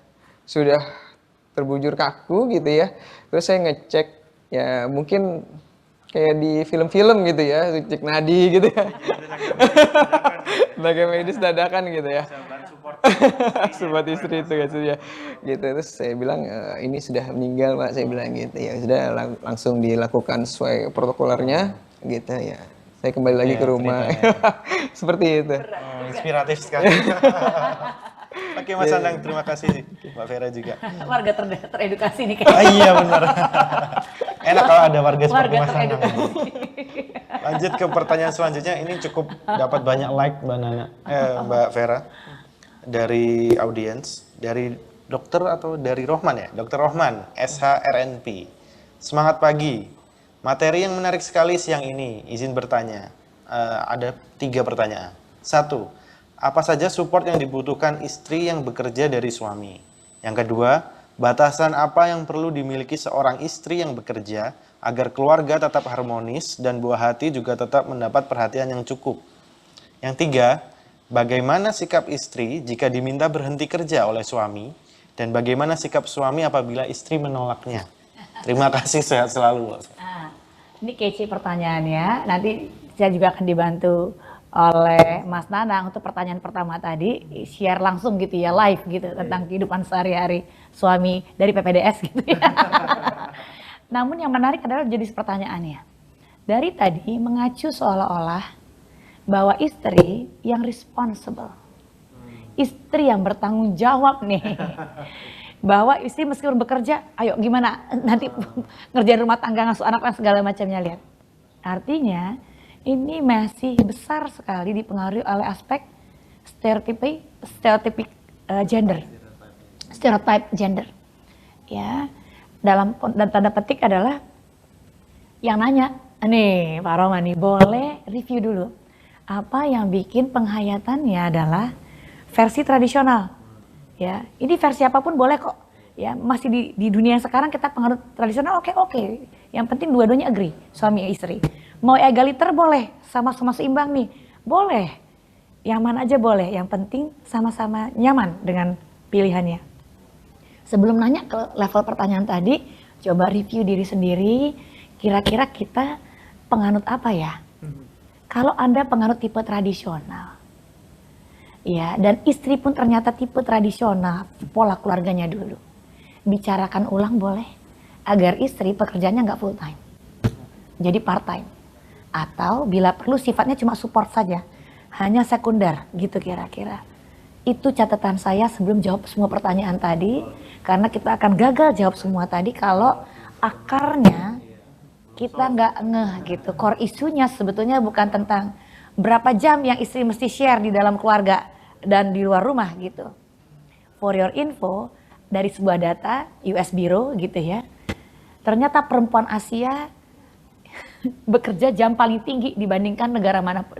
sudah terbujur kaku gitu ya. Terus saya ngecek ya mungkin kayak di film-film gitu ya, cek nadi gitu ya. Sebagai medis dadakan gitu ya. Support istri itu ya. Gitu terus saya bilang ini sudah meninggal Pak, saya bilang gitu ya. Sudah langsung dilakukan sesuai protokolernya gitu ya. Saya kembali lagi ke rumah. Seperti itu. Inspiratif sekali. Oke Mas Nanang, terima kasih Mbak Vera juga. Warga teredukasi nih kayaknya. Iya benar. Enak kalau ada warga seperti Warga Mas Nanang. teredukasi. Lanjut ke pertanyaan selanjutnya. Ini cukup dapat banyak like Mbak Vera dari audiens, dari dokter atau dari Rohman ya? Dokter Rohman, SHRNP. Semangat pagi. Materi yang menarik sekali siang ini. Izin bertanya. Ada 3 pertanyaan. 1. Apa saja support yang dibutuhkan istri yang bekerja dari suami? Yang kedua, batasan apa yang perlu dimiliki seorang istri yang bekerja agar keluarga tetap harmonis dan buah hati juga tetap mendapat perhatian yang cukup? Yang 3, bagaimana sikap istri jika diminta berhenti kerja oleh suami? Dan bagaimana sikap suami apabila istri menolaknya? Terima kasih, sehat selalu. Ini kece pertanyaannya. Nanti saya juga akan dibantu oleh Mas Nanang untuk pertanyaan pertama tadi, share langsung gitu ya, live gitu tentang kehidupan sehari-hari suami dari PPDS gitu ya. Namun yang menarik adalah jadi pertanyaannya. Dari tadi mengacu seolah-olah bahwa istri yang responsible. Istri yang bertanggung jawab nih. Bahwa istri meskipun bekerja, ayo gimana nanti ngerjain rumah tangga, ngasuh anak dan segala macamnya, lihat. Artinya ini masih besar sekali dipengaruhi oleh aspek stereotipik gender, stereotype gender. Ya, dalam tanda petik adalah yang nanya, nih Pak Roma nih, boleh review dulu. Apa yang bikin penghayatannya adalah versi tradisional. Ya, ini versi apapun boleh kok. Ya, masih di dunia yang sekarang kita pengaruh tradisional, oke. Yang penting dua-duanya agree, suami istri. Mau egaliter boleh, sama-sama seimbang nih, boleh. Yang mana aja boleh, yang penting sama-sama nyaman dengan pilihannya. Sebelum nanya ke level pertanyaan tadi, coba review diri sendiri, kira-kira kita penganut apa ya? Kalau Anda penganut tipe tradisional, ya, dan istri pun ternyata tipe tradisional, pola keluarganya dulu. Bicarakan ulang boleh, agar istri pekerjaannya nggak full time, jadi part time. Atau bila perlu sifatnya cuma support saja, hanya sekunder gitu kira-kira. Itu catatan saya sebelum jawab semua pertanyaan tadi, karena kita akan gagal jawab semua tadi kalau akarnya kita nggak ngeh gitu. Core isunya sebetulnya bukan tentang berapa jam yang istri mesti share di dalam keluarga dan di luar rumah gitu. For your info, dari sebuah data US Bureau gitu ya, ternyata perempuan Asia bekerja jam paling tinggi dibandingkan negara manapun,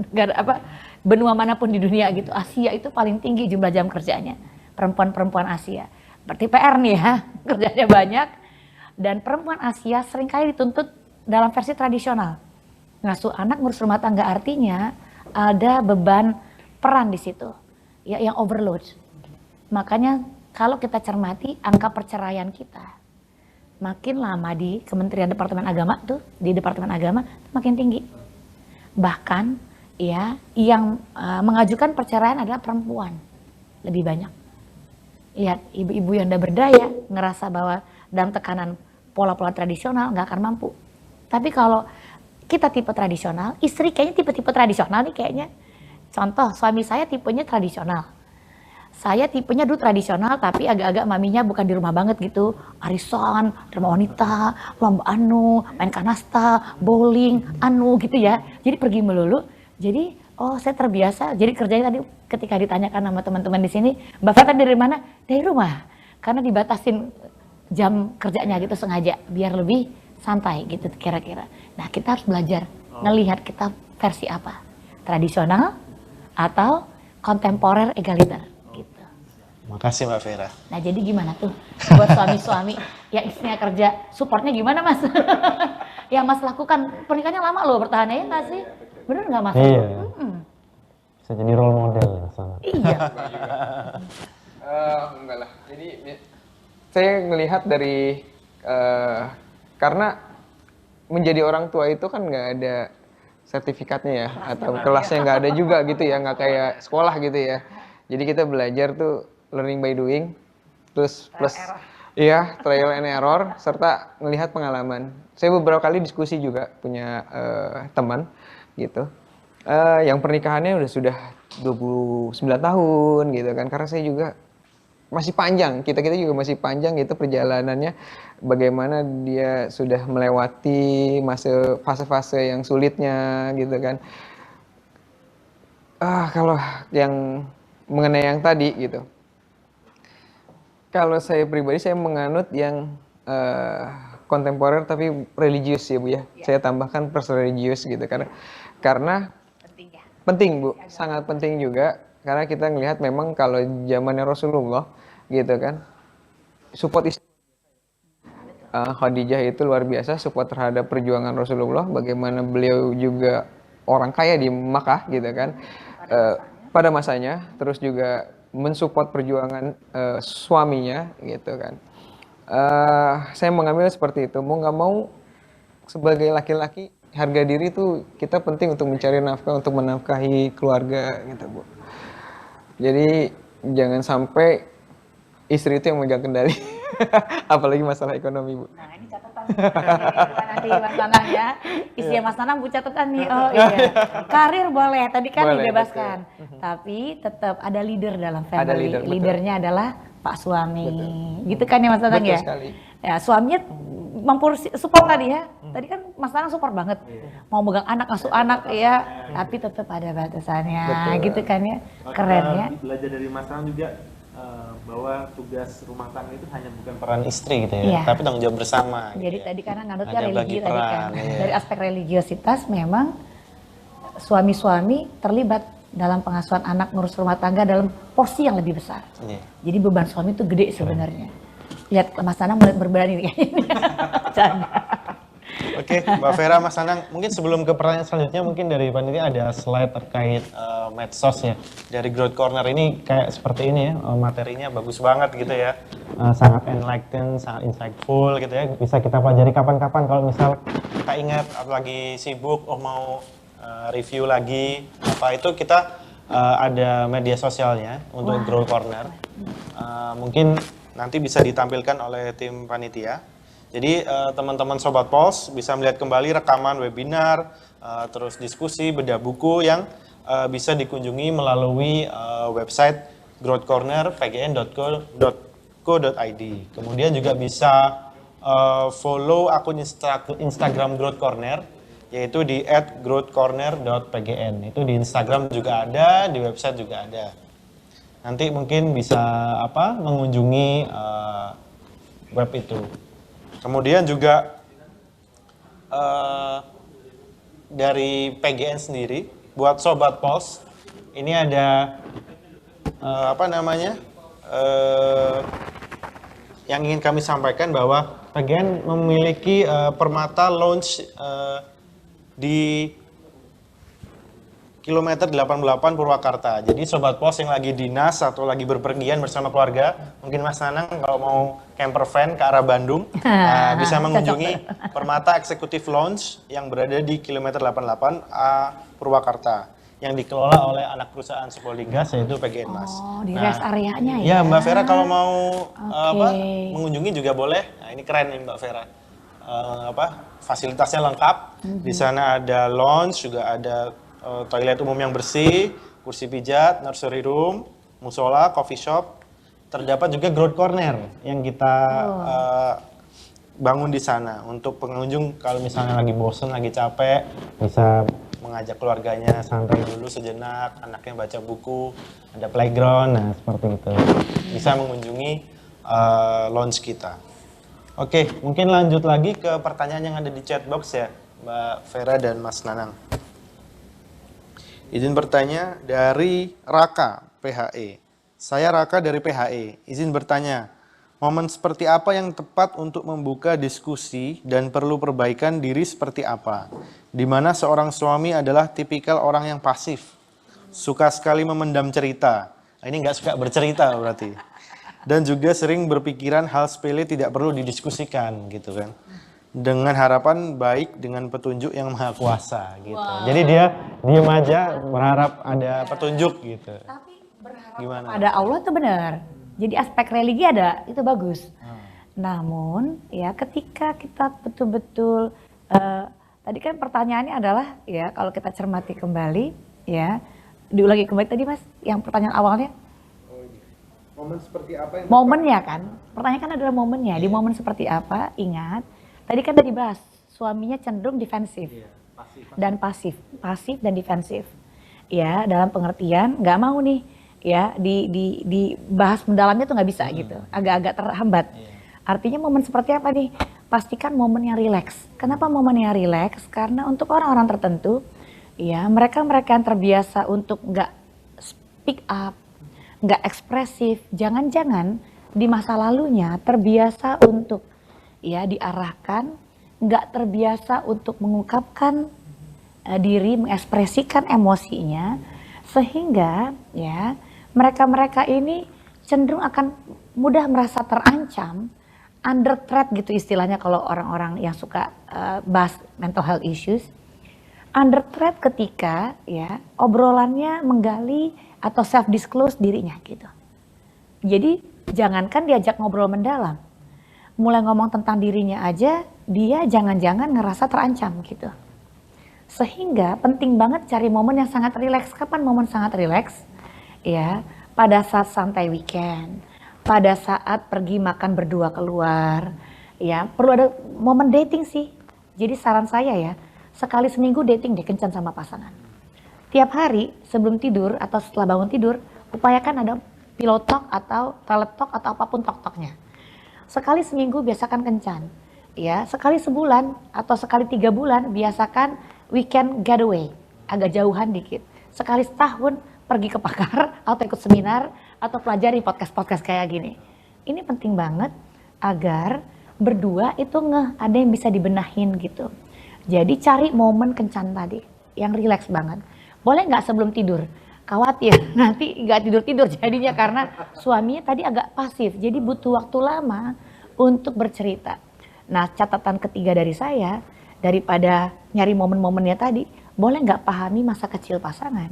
benua manapun di dunia gitu. Asia itu paling tinggi jumlah jam kerjanya, perempuan-perempuan Asia. Berarti PR nih ya, kerjanya banyak. Dan perempuan Asia seringkali dituntut dalam versi tradisional. Ngasuh anak, ngurus rumah tangga, artinya ada beban peran di situ, ya, yang overload. Makanya kalau kita cermati angka perceraian kita, makin lama di Kementerian Departemen Agama tuh, di Departemen Agama makin tinggi. Bahkan ya yang mengajukan perceraian adalah perempuan lebih banyak. Ya, ibu-ibu yang udah berdaya ngerasa bahwa dalam tekanan pola-pola tradisional nggak akan mampu. Tapi kalau kita tipe tradisional, istri kayaknya tipe-tipe tradisional nih kayaknya. Contoh, suami saya tipenya tradisional. Saya tipenya dulu tradisional tapi agak-agak maminya bukan di rumah banget gitu. Arisan, drama wanita, lomba main kanasta, bowling, gitu ya. Jadi pergi melulu. Jadi saya terbiasa. Jadi kerjanya tadi ketika ditanyakan sama teman-teman di sini, Mbak Fata dari mana? Dari rumah. Karena dibatasin jam kerjanya gitu sengaja biar lebih santai gitu kira-kira. Nah, kita harus belajar ngelihat kita versi apa? Tradisional atau kontemporer egaliter. Makasih Mbak Vera. Nah jadi gimana tuh buat suami-suami yang istrinya kerja, supportnya gimana Mas? Yang Mas lakukan, pernikahannya lama loh bertahannya ya nggak sih? Bener nggak Mas? Iya. Bisa jadi role model ya sana. Iya. Enggak lah. Jadi saya melihat dari karena menjadi orang tua itu kan nggak ada sertifikatnya ya, atau kelasnya nggak ada juga gitu ya, nggak kayak sekolah gitu ya. Jadi kita belajar tuh learning by doing, terus plus iya trial and error, serta melihat pengalaman. Saya beberapa kali diskusi juga punya teman gitu, yang pernikahannya sudah 29 tahun gitu kan, karena saya juga masih panjang, kita juga masih panjang gitu perjalanannya, bagaimana dia sudah melewati fase-fase yang sulitnya gitu kan. Kalau yang mengenai yang tadi gitu, kalau saya pribadi saya menganut yang kontemporer tapi religius ya Bu ya. Saya tambahkan plus religius gitu karena penting Bu, sangat penting juga karena kita ngelihat memang kalau zamannya Rasulullah gitu kan, support Khadijah itu luar biasa support terhadap perjuangan Rasulullah, bagaimana beliau juga orang kaya di Makkah gitu kan. Pada masanya, terus juga mensupport perjuangan suaminya gitu kan. Saya mengambil seperti itu, mau nggak mau sebagai laki-laki harga diri itu kita penting untuk mencari nafkah, untuk menafkahi keluarga gitu Bu. Jadi jangan sampai istri itu yang megang kendali, apalagi masalah ekonomi Bu. Nah ini catatan nanti Mas Nanang ya, istri Mas Nanang Bu catatan nih. Oh iya, karir boleh, tadi kan boleh, dibebaskan, betul. tapi tetap ada leader dalam family. Ada leader, leadernya adalah Pak suami, betul. gitu kan ya Mas Nanang Betul ya. sekali. Ya suaminya support tadi ya. Tadi kan Mas Nanang support banget. Mau megang anak, asuh anak ya, tapi tetap ada batasannya. Betul. Gitu kan ya. Keren ya. Belajar dari Mas Nanang juga bahwa tugas rumah tangga itu hanya bukan peran istri gitu ya, Iya. tapi tanggung jawab bersama. Jadi gitu ya. tadi karena nganutnya Ada bagi religi tadi kan. peran, iya. Dari aspek religiositas memang suami-suami terlibat dalam pengasuhan anak, ngurus rumah tangga dalam porsi yang lebih besar. Iya. Jadi beban suami itu gede sebenarnya. Lihat Mas Nanang mulai berberani nih kayaknya. Canda. Oke, Mbak Vera, Mas Nanang, mungkin sebelum ke pertanyaan selanjutnya, mungkin dari panitia ada slide terkait medsos ya. Dari Growth Corner ini kayak seperti ini ya, materinya bagus banget gitu ya. Sangat enlightened, sangat insightful gitu ya. Bisa kita pelajari kapan-kapan kalau misal kita ingat atau lagi sibuk, mau review lagi, apa itu kita ada media sosialnya untuk Growth Corner. Mungkin nanti bisa ditampilkan oleh tim panitia. Jadi teman-teman Sobat Pulse bisa melihat kembali rekaman webinar, terus diskusi, bedah buku yang bisa dikunjungi melalui website growthcorner.pgn.co.id. Kemudian juga bisa follow akun Instagram Growth Corner, yaitu di @growthcorner.pgn. Itu di Instagram juga ada, di website juga ada. Nanti mungkin bisa mengunjungi web itu. Kemudian juga dari PGN sendiri, buat Sobat Pulse, ini ada yang ingin kami sampaikan bahwa PGN memiliki permata launch di kilometer 88 Purwakarta. Jadi Sobat Pulse yang lagi dinas atau lagi berpergian bersama keluarga, mungkin Mas Nanang kalau mau camper van ke arah Bandung, bisa mengunjungi Permata Executive Lounge yang berada di kilometer 88 Purwakarta, yang dikelola oleh anak perusahaan Sepoldigas yaitu PGN Mas. Oh, di rest areanya ya? Ya, Mbak Vera kalau mau Oke. mengunjungi juga boleh. Nah, ini keren nih Mbak Vera. Fasilitasnya lengkap. Di sana ada lounge, juga ada toilet umum yang bersih, kursi pijat, nursery room, musola, coffee shop. Terdapat juga Growth Corner yang kita bangun di sana untuk pengunjung kalau misalnya lagi bosen, lagi capek, bisa mengajak keluarganya santai dulu sejenak, anaknya baca buku, ada playground, nah seperti itu. Bisa mengunjungi lounge kita. Oke, mungkin lanjut lagi ke pertanyaan yang ada di chat box ya, Mbak Vera dan Mas Nanang. Izin bertanya dari Raka, PHE. Saya Raka dari PHE. Izin bertanya, momen seperti apa yang tepat untuk membuka diskusi dan perlu perbaikan diri seperti apa? Di mana seorang suami adalah tipikal orang yang pasif, suka sekali memendam cerita. Nah, ini nggak suka bercerita berarti. Dan juga sering berpikiran hal sepele tidak perlu didiskusikan gitu kan. Dengan harapan baik dengan petunjuk yang maha kuasa gitu. Wow. Jadi dia diem aja berharap ada petunjuk gitu. Tapi berharap Gimana? pada Allah itu benar. Jadi aspek religi ada, itu bagus. Namun ya ketika kita betul-betul tadi kan pertanyaannya adalah ya kalau kita cermati kembali ya, diulangi kembali tadi Mas, yang pertanyaan awalnya. Momen seperti apa yang Momennya kan, pertanyaan kan adalah momennya. Di momen seperti apa, ingat, tadi kan tadi bahas, suaminya cenderung defensif dan pasif dan defensif. Ya, dalam pengertian nggak mau nih, ya dibahas mendalamnya tuh nggak bisa gitu, agak-agak terhambat. Artinya momen seperti apa nih? Pastikan momen yang rileks. Kenapa momen yang rileks? Karena untuk orang-orang tertentu, ya mereka yang terbiasa untuk nggak speak up, nggak ekspresif, jangan-jangan di masa lalunya terbiasa untuk ya diarahkan, nggak terbiasa untuk mengungkapkan diri, mengekspresikan emosinya, sehingga ya mereka ini cenderung akan mudah merasa terancam, under threat gitu istilahnya kalau orang-orang yang suka bahas mental health issues, under threat ketika ya obrolannya menggali atau self disclose dirinya gitu. Jadi jangankan diajak ngobrol mendalam, mulai ngomong tentang dirinya aja dia jangan-jangan ngerasa terancam gitu. Sehingga penting banget cari momen yang sangat rileks. Kapan momen sangat rileks? Ya, pada saat santai weekend, pada saat pergi makan berdua keluar, Ya, perlu ada momen dating sih. Jadi saran saya ya, sekali seminggu dating deh, kencan sama pasangan. Tiap hari sebelum tidur atau setelah bangun tidur, upayakan ada pillow talk atau toilet talk atau apapun talk-talknya. Sekali seminggu biasakan kencan. Ya, sekali sebulan atau sekali 3 bulan biasakan weekend getaway, agak jauhan dikit. Sekali setahun pergi ke pakar atau ikut seminar atau pelajari podcast-podcast kayak gini. Ini penting banget agar berdua itu ada yang bisa dibenahin gitu. Jadi cari momen kencan tadi yang rileks banget. Boleh nggak sebelum tidur? Khawatir nanti nggak tidur-tidur jadinya karena suaminya tadi agak pasif. Jadi butuh waktu lama untuk bercerita. Nah, catatan ketiga dari saya, daripada nyari momen-momennya tadi, boleh nggak pahami masa kecil pasangan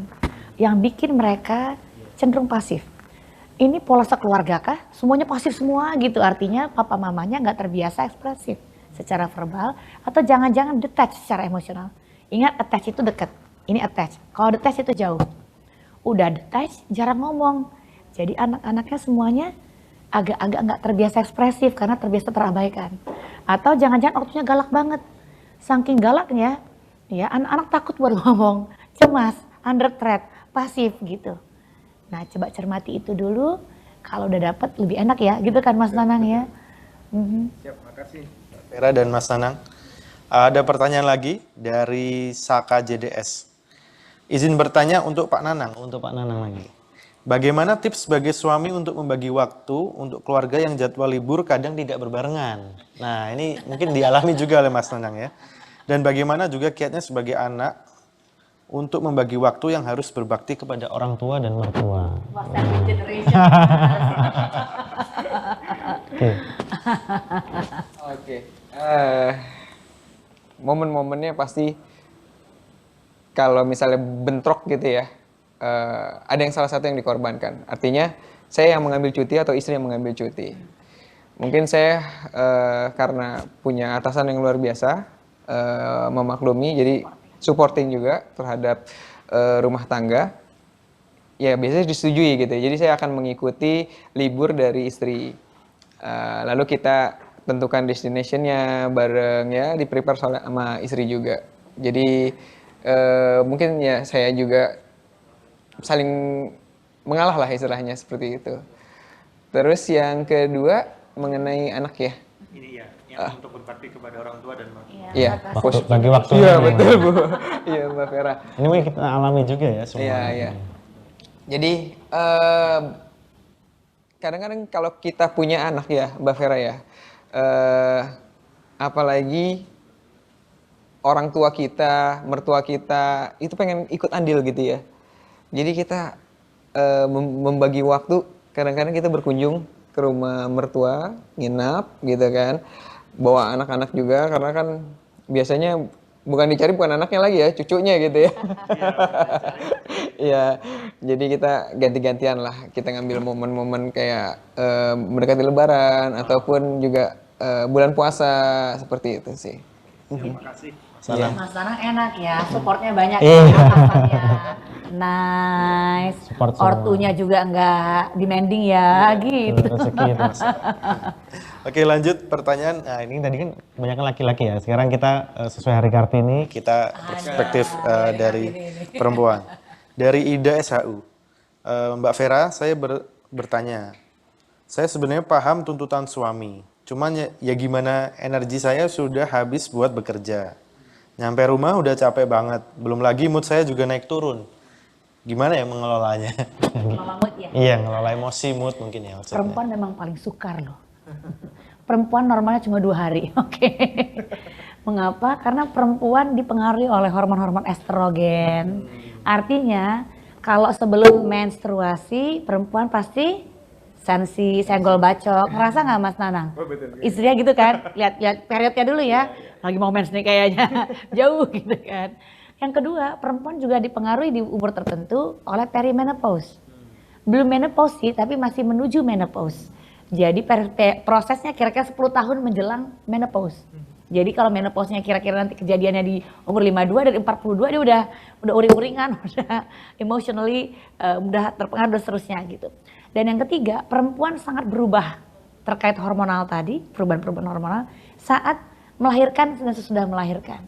yang bikin mereka cenderung pasif. Ini pola sekeluarga kah? Semuanya pasif semua gitu, artinya papa mamanya nggak terbiasa ekspresif secara verbal, atau jangan-jangan detach secara emosional. Ingat, attach itu dekat, ini attach. Kalau detach itu jauh. Udah detach, jarang ngomong. Jadi anak-anaknya semuanya agak-agak nggak terbiasa ekspresif karena terbiasa terabaikan. Atau jangan-jangan ortunya galak banget. Saking galaknya, ya anak-anak takut buat ngomong, cemas, under threat, pasif gitu. Nah, coba cermati itu dulu. Kalau udah dapet lebih enak ya, gitu kan Mas Nanang ya. Siap, makasih Vera dan Mas Nanang. Ada pertanyaan lagi dari Saka JDS. Izin bertanya untuk Pak Nanang, lagi. Bagaimana tips sebagai suami untuk membagi waktu untuk keluarga yang jadwal libur kadang tidak berbarengan? Nah, ini mungkin dialami juga oleh Mas Nanang ya. Dan bagaimana juga kiatnya sebagai anak untuk membagi waktu yang harus berbakti kepada orang tua dan mertua. Oke. Momen-momennya pasti kalau misalnya bentrok gitu ya, ada yang salah satu yang dikorbankan. Artinya saya yang mengambil cuti atau istri yang mengambil cuti. Mungkin saya karena punya atasan yang luar biasa, memaklumi, jadi supporting juga terhadap rumah tangga. Ya biasanya disetujui gitu. Jadi saya akan mengikuti libur dari istri. Lalu kita tentukan destination-nya bareng ya, di-prepare sama istri juga. Jadi mungkin ya saya juga saling mengalah lah istilahnya seperti itu. Terus yang kedua mengenai anak ya. Ini ya, yang untuk berbakti kepada orang tua dan mertua. Iya, bagi waktu. Iya betul Bu. Iya Mbak Vera. Ini mungkin kita alami juga ya semua. Iya, iya. Jadi kadang-kadang kalau kita punya anak ya Mbak Vera ya, apalagi orang tua kita, mertua kita itu pengen ikut andil gitu ya. Jadi kita membagi waktu, kadang-kadang kita berkunjung ke rumah mertua, nginap gitu kan, bawa anak-anak juga karena kan biasanya bukan dicari bukan anaknya lagi ya, cucunya gitu ya. Iya, jadi kita ganti-gantian lah, kita ngambil momen-momen kayak mendekati Lebaran ataupun juga bulan puasa seperti itu sih. Terima kasih. Mas Nanang enak ya, supportnya banyak Iya. ya, atasannya. Nice. Support semua. Ortunya juga nggak demanding ya, gitu. Rezeki itu. Oke, lanjut pertanyaan. Nah, ini tadi kan kebanyakan laki-laki ya. Sekarang kita sesuai Hari Kartini, kita perspektif dari perempuan. Dari Ida SHU. Mbak Vera, saya bertanya. Saya sebenarnya paham tuntutan suami. Cuman ya gimana, energi saya sudah habis buat bekerja. Nyampe rumah udah capek banget. Belum lagi mood saya juga naik turun. Gimana ya mengelolanya? Ngelola mood ya. Iya, ngelola emosi, mood mungkin ya maksudnya. Perempuan memang paling sukar loh. Perempuan normalnya cuma 2 hari, oke. Mengapa? Karena perempuan dipengaruhi oleh hormon-hormon estrogen. Artinya, kalau sebelum menstruasi, perempuan pasti sensi, senggol bacok. Ngerasa nggak Mas Nanang? Oh, betul. Istrinya gitu kan, lihat periodnya dulu ya. Lagi mau mens nih kayaknya, jauh gitu kan. Yang kedua, perempuan juga dipengaruhi di umur tertentu oleh perimenopause. Belum menopause sih, tapi masih menuju menopause. Jadi prosesnya kira-kira 10 tahun menjelang menopause. Jadi kalau menopause-nya kira-kira nanti kejadiannya di umur 52 dan 42 dia udah uring-uringan, udah emotionally udah terpengaruh dan seterusnya gitu. Dan yang ketiga, perempuan sangat berubah terkait hormonal tadi, perubahan-perubahan hormonal saat melahirkan dan sesudah melahirkan.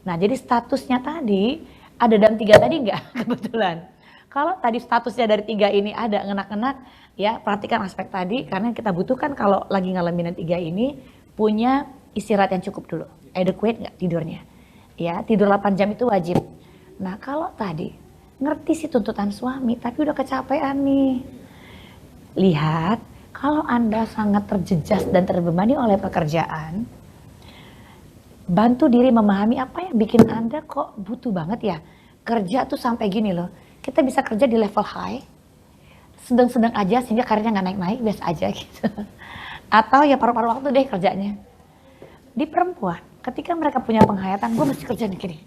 Nah, jadi statusnya tadi ada dalam 3 tadi enggak kebetulan. Kalau tadi statusnya dari 3 ini ada ngenak-ngenak, ya perhatikan aspek tadi karena kita butuhkan kalau lagi ngalamin yang 3 ini punya istirahat yang cukup dulu. Adequate nggak tidurnya? Ya, tidur 8 jam itu wajib. Nah, kalau tadi ngerti sih tuntutan suami tapi udah kecapean nih. Lihat, kalau Anda sangat terjejas dan terbebani oleh pekerjaan, bantu diri memahami apa yang bikin Anda kok butuh banget ya. Kerja tuh sampai gini loh. Kita bisa kerja di level high, sedang-sedang aja sehingga karirnya nggak naik-naik, biasa aja gitu. Atau ya paruh-paruh waktu deh kerjanya. Di perempuan, ketika mereka punya penghayatan, gue mesti kerja nih gini.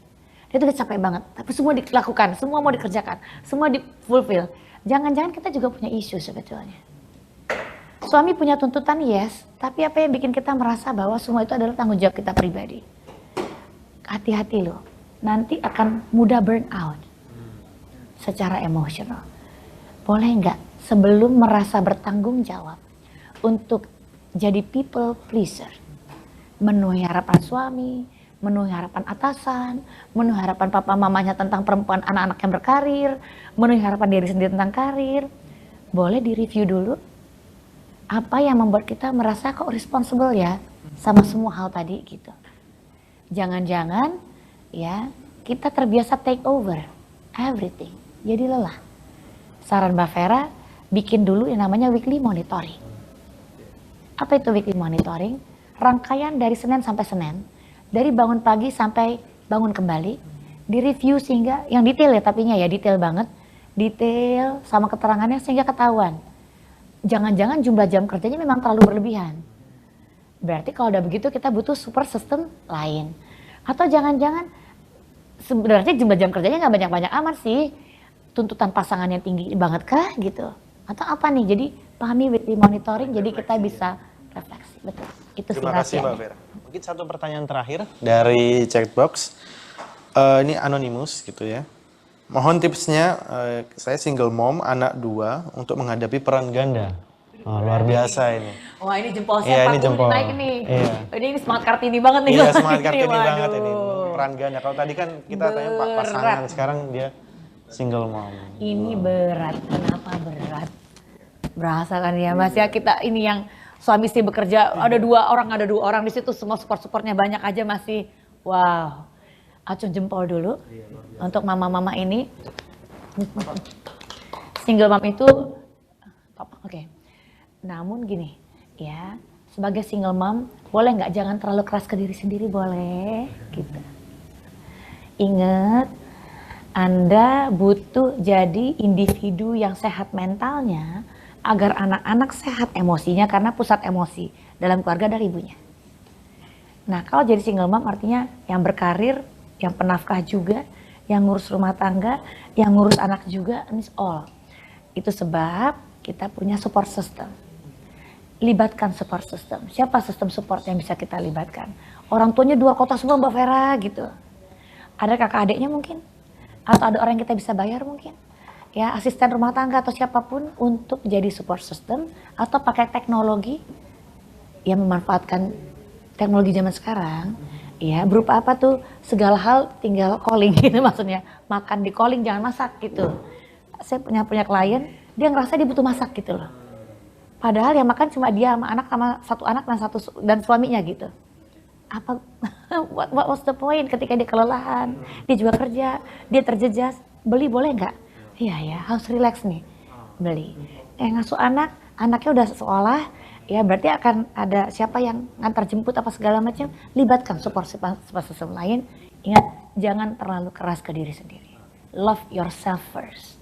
Dia tuh udah capek banget, tapi semua dilakukan, semua mau dikerjakan, semua di fulfill. Jangan-jangan kita juga punya isu sebetulnya. Suami punya tuntutan, yes, tapi apa yang bikin kita merasa bahwa semua itu adalah tanggung jawab kita pribadi? Hati-hati loh, nanti akan mudah burn out secara emosional. Boleh nggak sebelum merasa bertanggung jawab untuk jadi people pleaser, menuhi harapan suami, menuhi harapan atasan, menuhi harapan papa mamanya tentang perempuan anak-anak yang berkarir, menuhi harapan diri sendiri tentang karir. Boleh direview dulu apa yang membuat kita merasa kok responsible ya sama semua hal tadi gitu. Jangan-jangan ya kita terbiasa take over everything, jadi lelah. Saran Mbak Vera, bikin dulu yang namanya weekly monitoring. Apa itu weekly monitoring? Rangkaian dari Senin sampai Senin, dari bangun pagi sampai bangun kembali, direview sehingga yang detail ya, tapinya ya detail banget, detail sama keterangannya sehingga ketahuan. Jangan-jangan jumlah jam kerjanya memang terlalu berlebihan. Berarti kalau udah begitu kita butuh super system lain. Atau jangan-jangan sebenarnya jumlah jam kerjanya nggak banyak-banyak amat sih. Tuntutan pasangan yang tinggi banget kah gitu? Atau apa nih? Jadi pahami weekly monitoring jadi kita bisa refleksi. Betul. Itu sih Terima kasih Mbak rahasianya. Vera. Mungkin satu pertanyaan terakhir dari chatbox. Ini anonimus gitu ya. Mohon tipsnya, saya single mom, anak 2 untuk menghadapi peran ganda. Oh, luar biasa ini. Wah ini jempol Iya, saya ini jempol. naik nih. Iya. Ini smart Kartini banget nih. Iya, semangat Kartini Waduh. banget ini. Peran ganda. Kalau tadi kan kita tanya pak pasangan, sekarang dia single mom. Ini berat. Kenapa berat? Berasa kan ya Mas ya, kita ini yang suami istri bekerja ada 2 orang di situ, semua supportnya banyak aja masih wow. Acung jempol dulu untuk mama-mama ini. Single mom itu oke. Namun gini ya, sebagai single mom boleh nggak jangan terlalu keras ke diri sendiri, boleh gitu. Ingat, Anda butuh jadi individu yang sehat mentalnya agar anak-anak sehat emosinya karena pusat emosi dalam keluarga dari ibunya. Nah, kalau jadi single mom artinya yang berkarir, yang penafkah juga, yang ngurus rumah tangga, yang ngurus anak juga, ini all. Itu sebab kita punya support system. Libatkan support system. Siapa sistem support yang bisa kita libatkan? Orang tuanya 2 kota semua Mbak Vera gitu. Ada kakak adiknya mungkin? Atau ada orang yang kita bisa bayar mungkin? Ya, asisten rumah tangga atau siapapun untuk jadi support system atau pakai teknologi yang memanfaatkan teknologi zaman sekarang. Ya, berupa apa tuh? Segala hal tinggal calling gitu maksudnya. Makan di calling, jangan masak gitu. Saya punya klien, dia ngerasa dia butuh masak gitu loh. Padahal yang makan cuma dia sama satu anak dan suaminya gitu. Apa what was the point ketika dia kelelahan, dia juga kerja, dia terjejas, beli boleh nggak? Iya ya, harus relax nih, beli. Ngasuh anaknya udah sekolah, ya berarti akan ada siapa yang ngantar jemput apa segala macam, libatkan support system lain. Ingat, jangan terlalu keras ke diri sendiri. Love yourself first,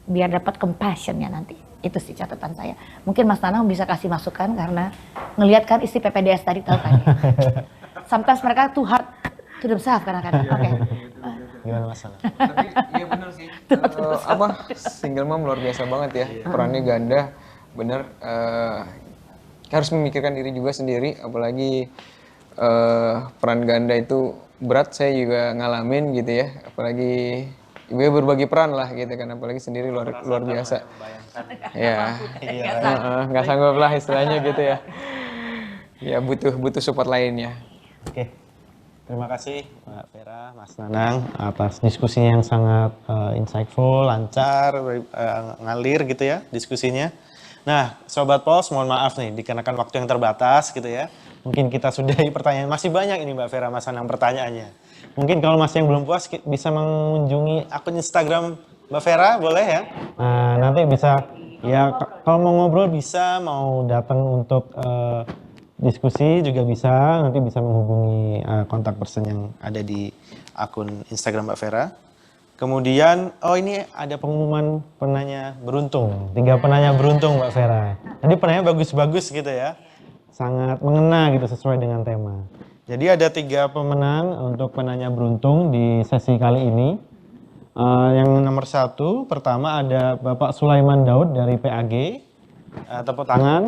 biar dapat compassionnya nanti. Itu sih catatan saya. Mungkin Mas Nanang bisa kasih masukan karena ngelihat kan istri PPDS tadi tahu kan ya. Sometimes mereka too hard to themselves kadang-kadang. Oke. Gimana Mas Nanang? Tapi iya bener sih. Single mom luar biasa banget ya. Perannya ganda. Bener. Harus memikirkan diri juga sendiri. Apalagi peran ganda itu berat. Saya juga ngalamin gitu ya. Apalagi gue berbagi peran lah gitu kan, apalagi sendiri luar biasa. Ya, nggak sanggup lah istilahnya gitu ya. Ya butuh support lainnya. Oke, terima kasih Mbak Vera, Mas Nanang atas diskusinya yang sangat insightful, lancar, ngalir gitu ya diskusinya. Nah, Sobat Pos, mohon maaf nih, dikarenakan waktu yang terbatas gitu ya. Mungkin kita sudahi pertanyaan, masih banyak ini Mbak Vera, Mas Nanang pertanyaannya. Mungkin kalau masih yang belum puas bisa mengunjungi akun Instagram Mbak Vera, boleh ya? Nah, nanti bisa, ya kalau mau ngobrol bisa, mau datang untuk diskusi juga bisa, nanti bisa menghubungi kontak person yang ada di akun Instagram Mbak Vera. Kemudian, oh ini ada pengumuman penanya beruntung, 3 penanya beruntung Mbak Vera. Tadi penanya bagus-bagus gitu ya, sangat mengena gitu sesuai dengan tema. Jadi ada 3 pemenang untuk penanya beruntung di sesi kali ini. Yang nomor 1, pertama ada Bapak Sulaiman Daud dari PAG, tepuk tangan.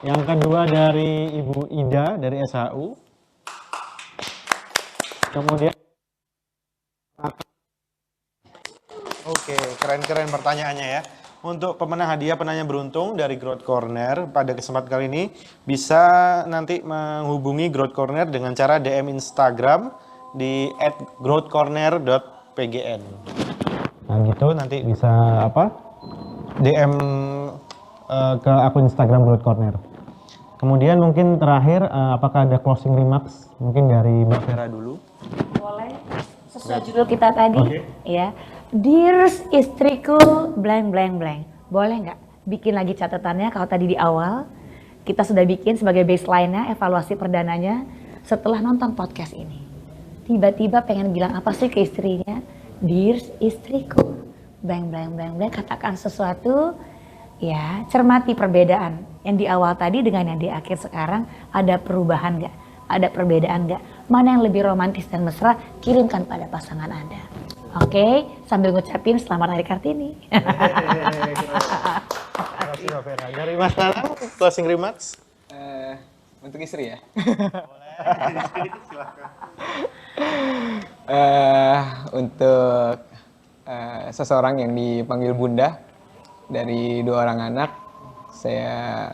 Yang kedua dari Ibu Ida dari SHU. Kemudian, oke, keren-keren pertanyaannya ya. Untuk pemenang hadiah penanya beruntung dari Growth Corner pada kesempatan kali ini bisa nanti menghubungi Growth Corner dengan cara DM Instagram di @growthcorner.pgn. Nah gitu nanti bisa DM ke akun Instagram Growth Corner. Kemudian mungkin terakhir, apakah ada closing remarks mungkin dari Mbak Vera dulu? Boleh. Sesuai judul kita tadi, ya. Dear istriku, blank blank blank. Boleh nggak bikin lagi catatannya kalau tadi di awal kita sudah bikin sebagai baseline-nya, evaluasi perdananya setelah nonton podcast ini. Tiba-tiba pengen bilang apa sih ke istrinya? Dear istriku, blank blank blank blank. Katakan sesuatu. Ya, cermati perbedaan yang di awal tadi dengan yang di akhir sekarang. Ada perubahan nggak? Ada perbedaan nggak? Mana yang lebih romantis dan mesra? Kirimkan pada pasangan Anda. Oke, sambil ngucapin selamat Hari Kartini. Terima kasih Mbak Vera. Dari Mas Nanang, closing remarks? Untuk istri ya? Untuk seseorang yang dipanggil Bunda, dari 2 orang anak, saya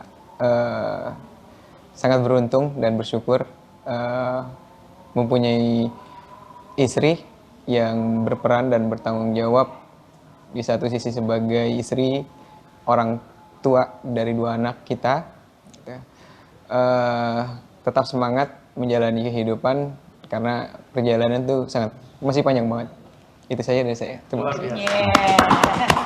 sangat beruntung dan bersyukur mempunyai istri yang berperan dan bertanggung jawab di satu sisi sebagai istri, orang tua dari 2 anak kita. Tetap semangat menjalani kehidupan karena perjalanan itu masih panjang banget. Itu saja dari saya. Terima kasih.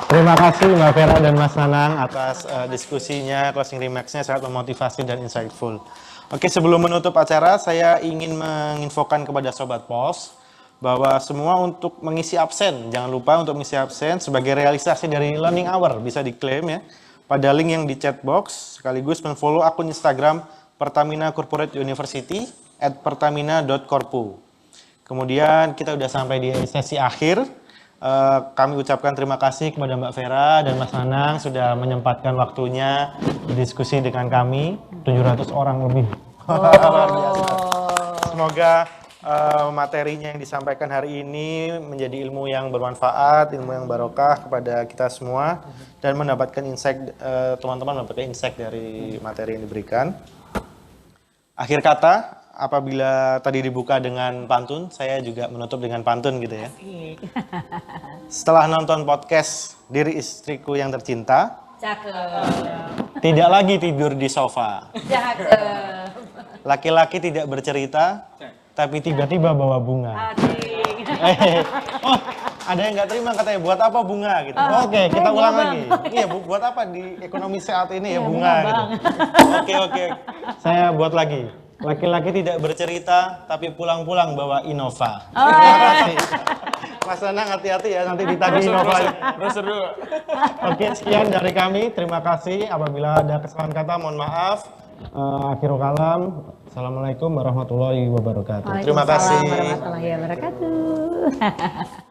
Terima kasih Mbak Vera dan Mas Nanang atas diskusinya, closing remarks-nya sangat memotivasi dan insightful. Oke, sebelum menutup acara, saya ingin menginfokan kepada Sobat Pos bahwa semua untuk mengisi absen, jangan lupa untuk mengisi absen sebagai realisasi dari learning hour, bisa diklaim ya, pada link yang di chat box, sekaligus men-follow akun Instagram Pertamina Corporate University @pertamina.corpu. Kemudian kita udah sampai di sesi akhir. Kami ucapkan terima kasih kepada Mbak Vera dan Mas Nanang sudah menyempatkan waktunya berdiskusi dengan kami, 700 orang lebih. Luar biasa. Semoga materinya yang disampaikan hari ini menjadi ilmu yang bermanfaat, ilmu yang barokah kepada kita semua, dan mendapatkan insight, teman-teman mendapatkan insight dari materi yang diberikan. Akhir kata, apabila tadi dibuka dengan pantun, saya juga menutup dengan pantun gitu ya. Setelah nonton podcast Diri Istriku Yang Tercinta, Cakep. tidak lagi tidur di sofa. Cakep. Laki-laki tidak bercerita, tapi tiba-tiba bawa bunga. Asik. Oh, ada yang nggak terima katanya, buat apa bunga gitu. Oke, kita ulang lagi. Iya, buat apa di ekonomi saat ini ya bunga gitu. Oke. Saya buat lagi. Laki-laki tidak bercerita, tapi pulang-pulang bawa Innova. Terima kasih. Mas Nanang hati-hati ya, nanti ditagih Innova. Seru. Oke, sekian dari kami. Terima kasih. Apabila ada kesalahan kata, mohon maaf. Akhirul kalam. Assalamualaikum warahmatullahi wabarakatuh. Terima kasih. Waalaikumsalam warahmatullahi wabarakatuh.